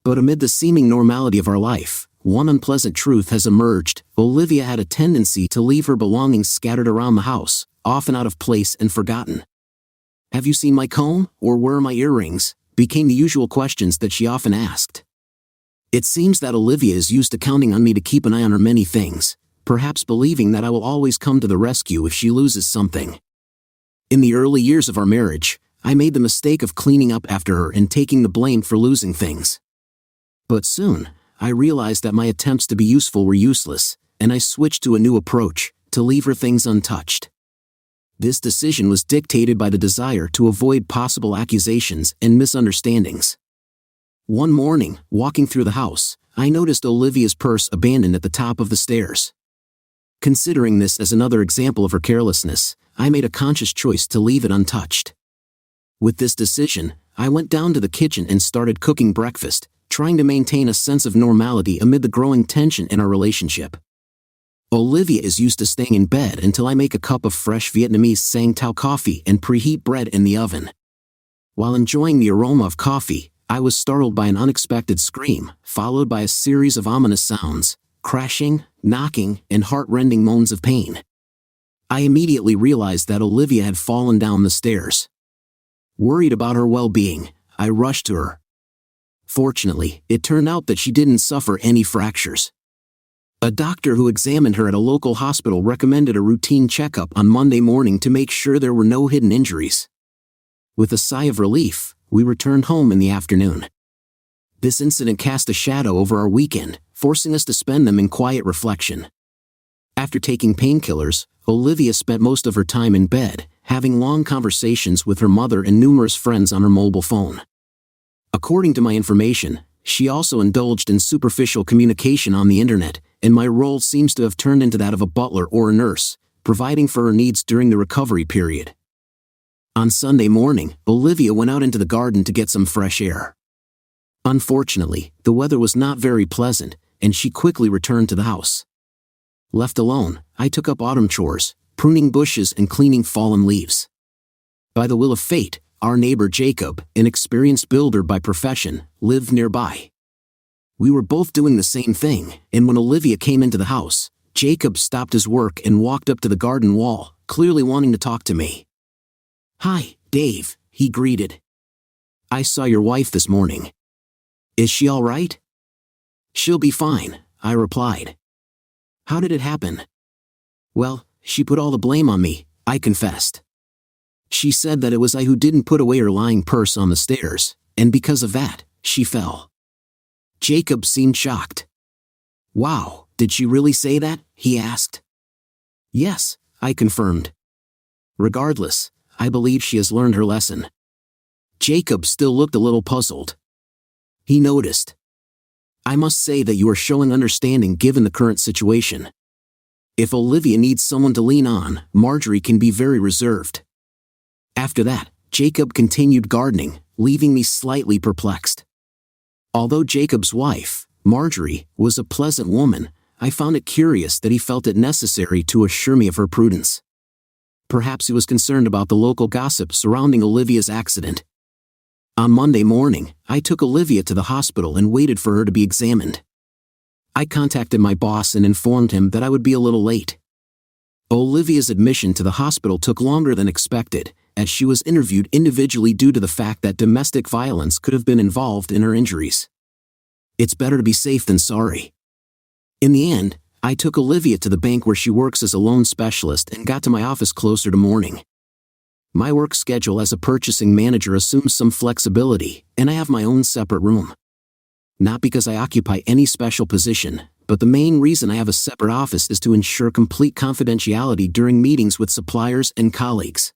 But amid the seeming normality of our life, one unpleasant truth has emerged. Olivia had a tendency to leave her belongings scattered around the house, often out of place and forgotten. "Have you seen my comb, or where are my earrings?" became the usual questions that she often asked. It seems that Olivia is used to counting on me to keep an eye on her many things, perhaps believing that I will always come to the rescue if she loses something. In the early years of our marriage, I made the mistake of cleaning up after her and taking the blame for losing things. But soon, I realized that my attempts to be useful were useless, and I switched to a new approach, to leave her things untouched. This decision was dictated by the desire to avoid possible accusations and misunderstandings. One morning, walking through the house, I noticed Olivia's purse abandoned at the top of the stairs. Considering this as another example of her carelessness, I made a conscious choice to leave it untouched. With this decision, I went down to the kitchen and started cooking breakfast, trying to maintain a sense of normality amid the growing tension in our relationship. Olivia is used to staying in bed until I make a cup of fresh Vietnamese Sang Tao coffee and preheat bread in the oven. While enjoying the aroma of coffee, I was startled by an unexpected scream, followed by a series of ominous sounds, crashing, knocking, and heart-rending moans of pain. I immediately realized that Olivia had fallen down the stairs. Worried about her well-being, I rushed to her. Fortunately, it turned out that she didn't suffer any fractures. A doctor who examined her at a local hospital recommended a routine checkup on Monday morning to make sure there were no hidden injuries. With a sigh of relief, we returned home in the afternoon. This incident cast a shadow over our weekend, forcing us to spend them in quiet reflection. After taking painkillers, Olivia spent most of her time in bed, having long conversations with her mother and numerous friends on her mobile phone. According to my information, she also indulged in superficial communication on the internet, and my role seems to have turned into that of a butler or a nurse, providing for her needs during the recovery period. On Sunday morning, Olivia went out into the garden to get some fresh air. Unfortunately, the weather was not very pleasant, and she quickly returned to the house. Left alone, I took up autumn chores, pruning bushes and cleaning fallen leaves. By the will of fate, our neighbor Jacob, an experienced builder by profession, lived nearby. We were both doing the same thing, and when Olivia came into the house, Jacob stopped his work and walked up to the garden wall, clearly wanting to talk to me. "Hi, Dave," he greeted. "I saw your wife this morning. Is she all right?" "She'll be fine," I replied. "How did it happen?" "Well, she put all the blame on me," I confessed. "She said that it was I who didn't put away her lying purse on the stairs, and because of that, she fell." Jacob seemed shocked. "Wow, did she really say that?" he asked. "Yes," I confirmed. "Regardless, I believe she has learned her lesson." Jacob still looked a little puzzled. He noticed. "I must say that you are showing understanding given the current situation. If Olivia needs someone to lean on, Marjorie can be very reserved." After that, Jacob continued gardening, leaving me slightly perplexed. Although Jacob's wife, Marjorie, was a pleasant woman, I found it curious that he felt it necessary to assure me of her prudence. Perhaps he was concerned about the local gossip surrounding Olivia's accident. On Monday morning, I took Olivia to the hospital and waited for her to be examined. I contacted my boss and informed him that I would be a little late. Olivia's admission to the hospital took longer than expected, as she was interviewed individually due to the fact that domestic violence could have been involved in her injuries. It's better to be safe than sorry. In the end, I took Olivia to the bank where she works as a loan specialist and got to my office closer to morning. My work schedule as a purchasing manager assumes some flexibility, and I have my own separate room. Not because I occupy any special position, but the main reason I have a separate office is to ensure complete confidentiality during meetings with suppliers and colleagues.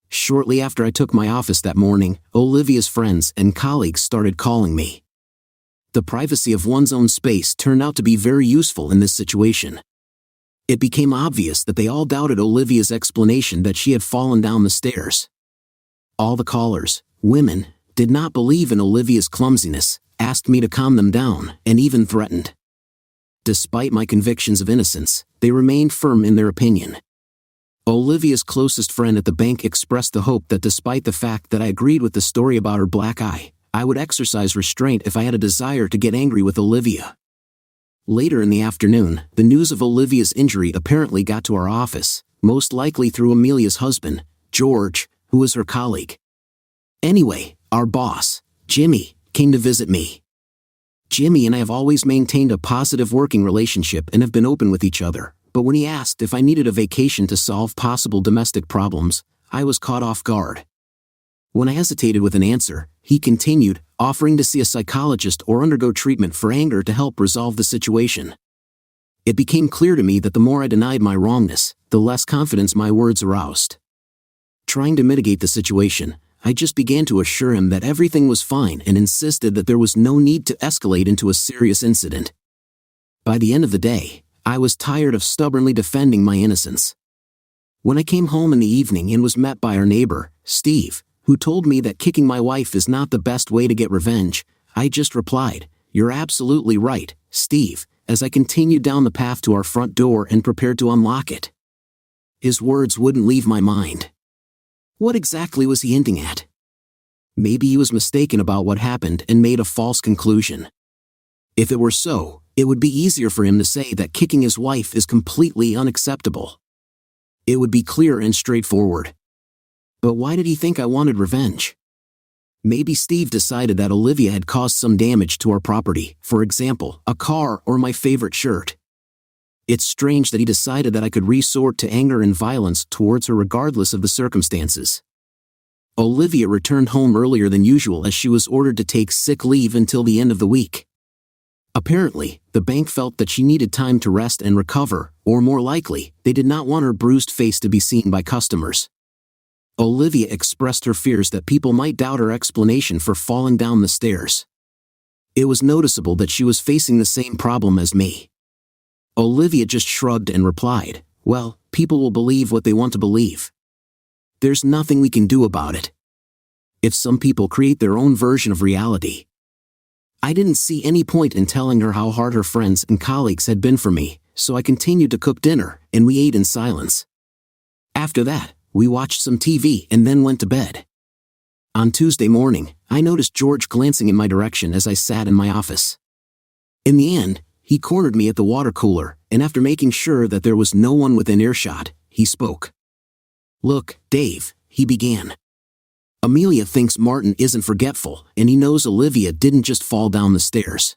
Shortly after I took my office that morning, Olivia's friends and colleagues started calling me. The privacy of one's own space turned out to be very useful in this situation. It became obvious that they all doubted Olivia's explanation that she had fallen down the stairs. All the callers, women, did not believe in Olivia's clumsiness, asked me to calm them down, and even threatened. Despite my convictions of innocence, they remained firm in their opinion. Olivia's closest friend at the bank expressed the hope that despite the fact that I agreed with the story about her black eye, I would exercise restraint if I had a desire to get angry with Olivia. Later in the afternoon, the news of Olivia's injury apparently got to our office, most likely through Amelia's husband, George, who was her colleague. Anyway, our boss, Jimmy, came to visit me. Jimmy and I have always maintained a positive working relationship and have been open with each other, but when he asked if I needed a vacation to solve possible domestic problems, I was caught off guard. When I hesitated with an answer, he continued, offering to see a psychologist or undergo treatment for anger to help resolve the situation. It became clear to me that the more I denied my wrongness, the less confidence my words aroused. Trying to mitigate the situation, I just began to assure him that everything was fine and insisted that there was no need to escalate into a serious incident. By the end of the day, I was tired of stubbornly defending my innocence. When I came home in the evening and was met by our neighbor, Steve, who told me that kicking my wife is not the best way to get revenge, I just replied, "You're absolutely right, Steve," as I continued down the path to our front door and prepared to unlock it. His words wouldn't leave my mind. What exactly was he hinting at? Maybe he was mistaken about what happened and made a false conclusion. If it were so, it would be easier for him to say that kicking his wife is completely unacceptable. It would be clear and straightforward. But why did he think I wanted revenge? Maybe Steve decided that Olivia had caused some damage to our property, for example, a car or my favorite shirt. It's strange that he decided that I could resort to anger and violence towards her regardless of the circumstances. Olivia returned home earlier than usual as she was ordered to take sick leave until the end of the week. Apparently, the bank felt that she needed time to rest and recover, or more likely, they did not want her bruised face to be seen by customers. Olivia expressed her fears that people might doubt her explanation for falling down the stairs. It was noticeable that she was facing the same problem as me. Olivia just shrugged and replied, "Well, people will believe what they want to believe. There's nothing we can do about it. If some people create their own version of reality." I didn't see any point in telling her how hard her friends and colleagues had been for me, so I continued to cook dinner, and we ate in silence. After that, we watched some TV and then went to bed. On Tuesday morning, I noticed George glancing in my direction as I sat in my office. In the end, he cornered me at the water cooler, and after making sure that there was no one within earshot, he spoke. "Look, Dave," he began. "Amelia thinks Martin isn't forgetful, and he knows Olivia didn't just fall down the stairs.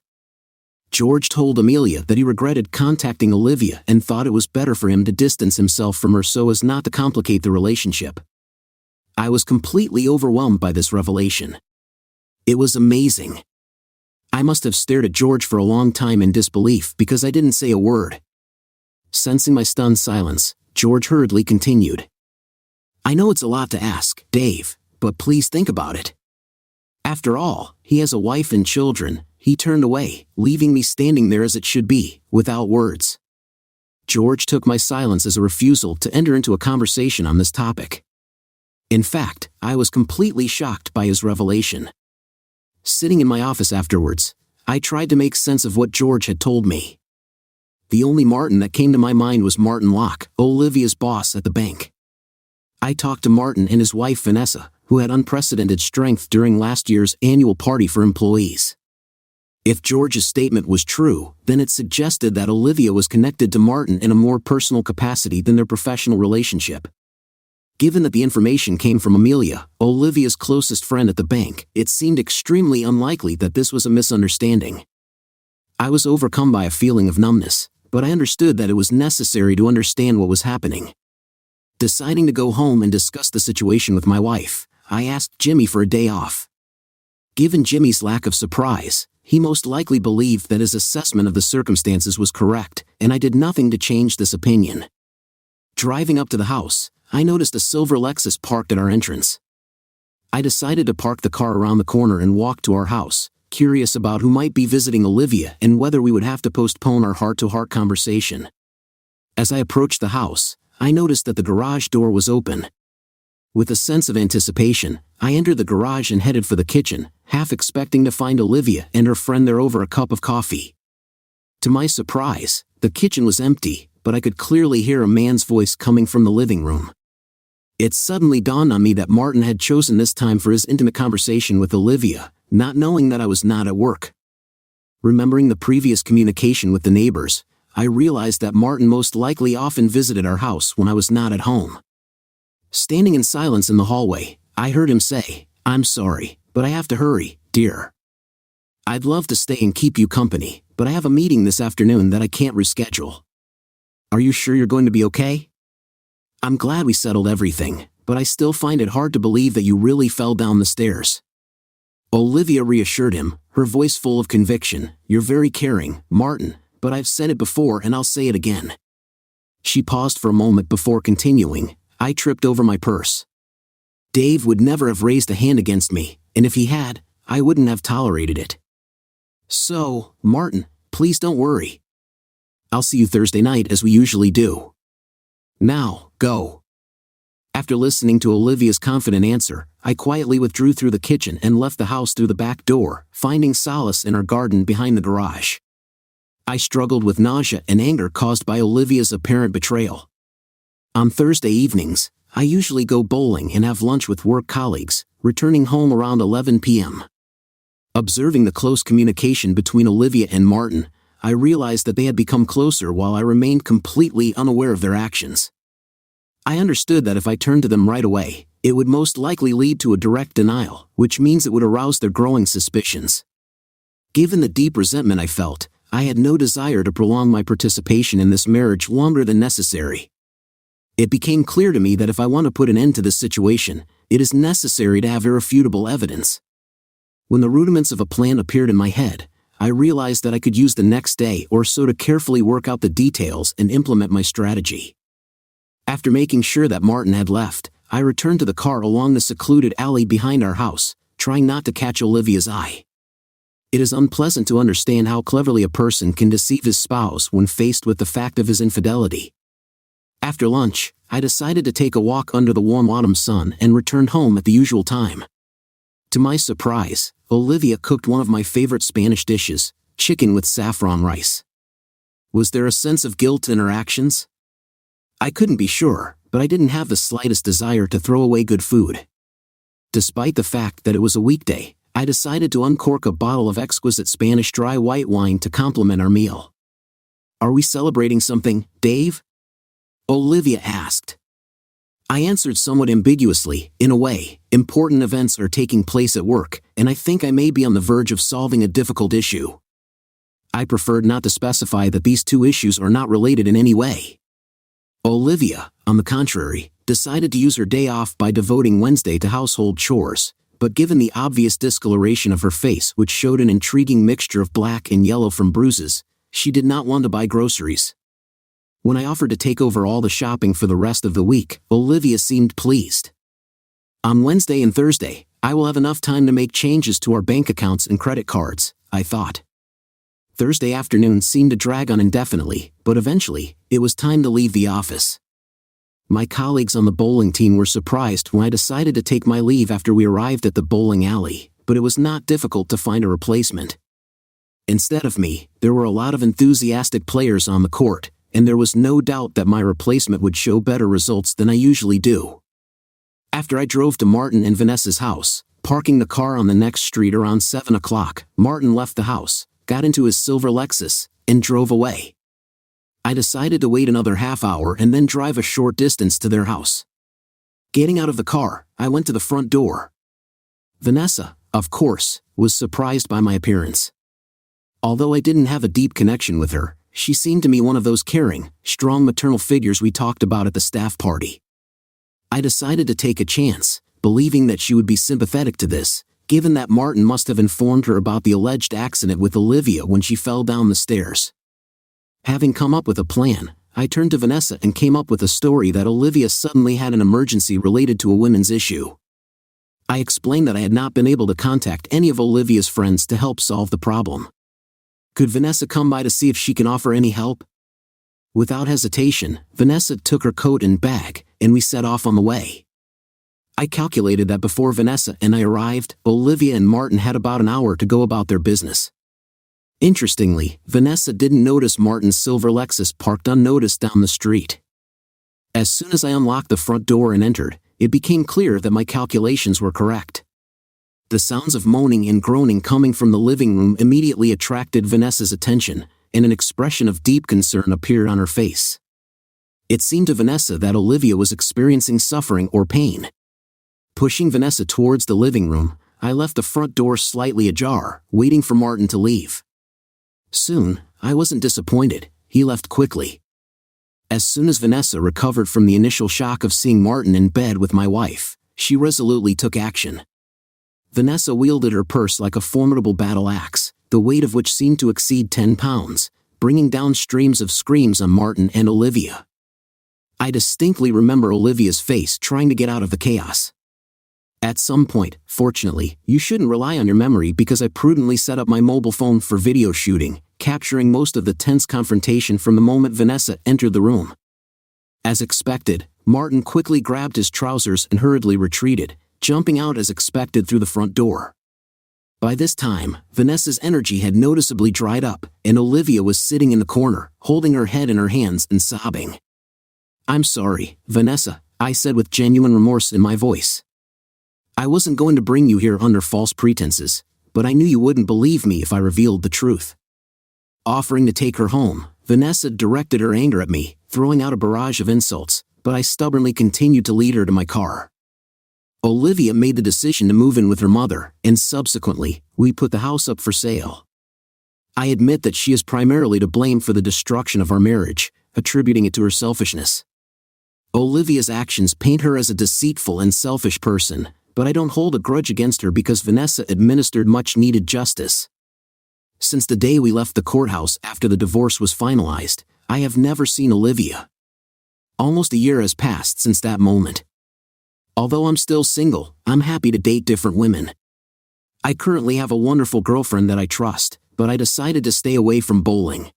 George told Amelia that he regretted contacting Olivia and thought it was better for him to distance himself from her so as not to complicate the relationship." I was completely overwhelmed by this revelation. It was amazing. I must have stared at George for a long time in disbelief because I didn't say a word. Sensing my stunned silence, George hurriedly continued. "I know it's a lot to ask, Dave, but please think about it. After all, he has a wife and children." He turned away, leaving me standing there as it should be, without words. George took my silence as a refusal to enter into a conversation on this topic. In fact, I was completely shocked by his revelation. Sitting in my office afterwards, I tried to make sense of what George had told me. The only Martin that came to my mind was Martin Locke, Olivia's boss at the bank. I talked to Martin and his wife Vanessa, who had unprecedented strength during last year's annual party for employees. If George's statement was true, then it suggested that Olivia was connected to Martin in a more personal capacity than their professional relationship. Given that the information came from Amelia, Olivia's closest friend at the bank, it seemed extremely unlikely that this was a misunderstanding. I was overcome by a feeling of numbness, but I understood that it was necessary to understand what was happening. Deciding to go home and discuss the situation with my wife, I asked Jimmy for a day off. Given Jimmy's lack of surprise, he most likely believed that his assessment of the circumstances was correct, and I did nothing to change this opinion. Driving up to the house, I noticed a silver Lexus parked at our entrance. I decided to park the car around the corner and walk to our house, curious about who might be visiting Olivia and whether we would have to postpone our heart-to-heart conversation. As I approached the house, I noticed that the garage door was open. With a sense of anticipation, I entered the garage and headed for the kitchen, half expecting to find Olivia and her friend there over a cup of coffee. To my surprise, the kitchen was empty, but I could clearly hear a man's voice coming from the living room. It suddenly dawned on me that Martin had chosen this time for his intimate conversation with Olivia, not knowing that I was not at work. Remembering the previous communication with the neighbors, I realized that Martin most likely often visited our house when I was not at home. Standing in silence in the hallway, I heard him say, "I'm sorry, but I have to hurry, dear. I'd love to stay and keep you company, but I have a meeting this afternoon that I can't reschedule. Are you sure you're going to be okay? I'm glad we settled everything, but I still find it hard to believe that you really fell down the stairs." Olivia reassured him, her voice full of conviction. "You're very caring, Martin, but I've said it before and I'll say it again." She paused for a moment before continuing. "I tripped over my purse. Dave would never have raised a hand against me, and if he had, I wouldn't have tolerated it. So, Martin, please don't worry. I'll see you Thursday night as we usually do. Now, go." After listening to Olivia's confident answer, I quietly withdrew through the kitchen and left the house through the back door, finding solace in our garden behind the garage. I struggled with nausea and anger caused by Olivia's apparent betrayal. On Thursday evenings, I usually go bowling and have lunch with work colleagues, returning home around 11 p.m. Observing the close communication between Olivia and Martin, I realized that they had become closer while I remained completely unaware of their actions. I understood that if I turned to them right away, it would most likely lead to a direct denial, which means it would arouse their growing suspicions. Given the deep resentment I felt, I had no desire to prolong my participation in this marriage longer than necessary. It became clear to me that if I want to put an end to this situation, it is necessary to have irrefutable evidence. When the rudiments of a plan appeared in my head, I realized that I could use the next day or so to carefully work out the details and implement my strategy. After making sure that Martin had left, I returned to the car along the secluded alley behind our house, trying not to catch Olivia's eye. It is unpleasant to understand how cleverly a person can deceive his spouse when faced with the fact of his infidelity. After lunch, I decided to take a walk under the warm autumn sun and returned home at the usual time. To my surprise, Olivia cooked one of my favorite Spanish dishes, chicken with saffron rice. Was there a sense of guilt in her actions? I couldn't be sure, but I didn't have the slightest desire to throw away good food. Despite the fact that it was a weekday, I decided to uncork a bottle of exquisite Spanish dry white wine to complement our meal. "Are we celebrating something, Dave?" Olivia asked. I answered somewhat ambiguously. "In a way, important events are taking place at work, and I think I may be on the verge of solving a difficult issue." I preferred not to specify that these two issues are not related in any way. Olivia, on the contrary, decided to use her day off by devoting Wednesday to household chores, but given the obvious discoloration of her face, which showed an intriguing mixture of black and yellow from bruises, she did not want to buy groceries. When I offered to take over all the shopping for the rest of the week, Olivia seemed pleased. "On Wednesday and Thursday, I will have enough time to make changes to our bank accounts and credit cards," I thought. Thursday afternoon seemed to drag on indefinitely, but eventually, it was time to leave the office. My colleagues on the bowling team were surprised when I decided to take my leave after we arrived at the bowling alley, but it was not difficult to find a replacement. Instead of me, there were a lot of enthusiastic players on the court, and there was no doubt that my replacement would show better results than I usually do. After I drove to Martin and Vanessa's house, parking the car on the next street around 7 o'clock, Martin left the house, got into his silver Lexus, and drove away. I decided to wait another half hour and then drive a short distance to their house. Getting out of the car, I went to the front door. Vanessa, of course, was surprised by my appearance. Although I didn't have a deep connection with her, she seemed to me one of those caring, strong maternal figures we talked about at the staff party. I decided to take a chance, believing that she would be sympathetic to this, given that Martin must have informed her about the alleged accident with Olivia when she fell down the stairs. Having come up with a plan, I turned to Vanessa and came up with a story that Olivia suddenly had an emergency related to a women's issue. I explained that I had not been able to contact any of Olivia's friends to help solve the problem. Could Vanessa come by to see if she can offer any help? Without hesitation, Vanessa took her coat and bag, and we set off on the way. I calculated that before Vanessa and I arrived, Olivia and Martin had about an hour to go about their business. Interestingly, Vanessa didn't notice Martin's silver Lexus parked unnoticed down the street. As soon as I unlocked the front door and entered, it became clear that my calculations were correct. The sounds of moaning and groaning coming from the living room immediately attracted Vanessa's attention, and an expression of deep concern appeared on her face. It seemed to Vanessa that Olivia was experiencing suffering or pain. Pushing Vanessa towards the living room, I left the front door slightly ajar, waiting for Martin to leave. Soon, I wasn't disappointed. He left quickly. As soon as Vanessa recovered from the initial shock of seeing Martin in bed with my wife, she resolutely took action. Vanessa wielded her purse like a formidable battle axe, the weight of which seemed to exceed 10 pounds, bringing down streams of screams on Martin and Olivia. I distinctly remember Olivia's face trying to get out of the chaos. At some point, fortunately, you shouldn't rely on your memory because I prudently set up my mobile phone for video shooting, capturing most of the tense confrontation from the moment Vanessa entered the room. As expected, Martin quickly grabbed his trousers and hurriedly retreated, jumping out as expected through the front door. By this time, Vanessa's energy had noticeably dried up, and Olivia was sitting in the corner, holding her head in her hands and sobbing. "I'm sorry, Vanessa," I said with genuine remorse in my voice. "I wasn't going to bring you here under false pretenses, but I knew you wouldn't believe me if I revealed the truth." Offering to take her home, Vanessa directed her anger at me, throwing out a barrage of insults, but I stubbornly continued to lead her to my car. Olivia made the decision to move in with her mother, and subsequently, we put the house up for sale. I admit that she is primarily to blame for the destruction of our marriage, attributing it to her selfishness. Olivia's actions paint her as a deceitful and selfish person, but I don't hold a grudge against her because Vanessa administered much-needed justice. Since the day we left the courthouse after the divorce was finalized, I have never seen Olivia. Almost a year has passed since that moment. Although I'm still single, I'm happy to date different women. I currently have a wonderful girlfriend that I trust, but I decided to stay away from bowling.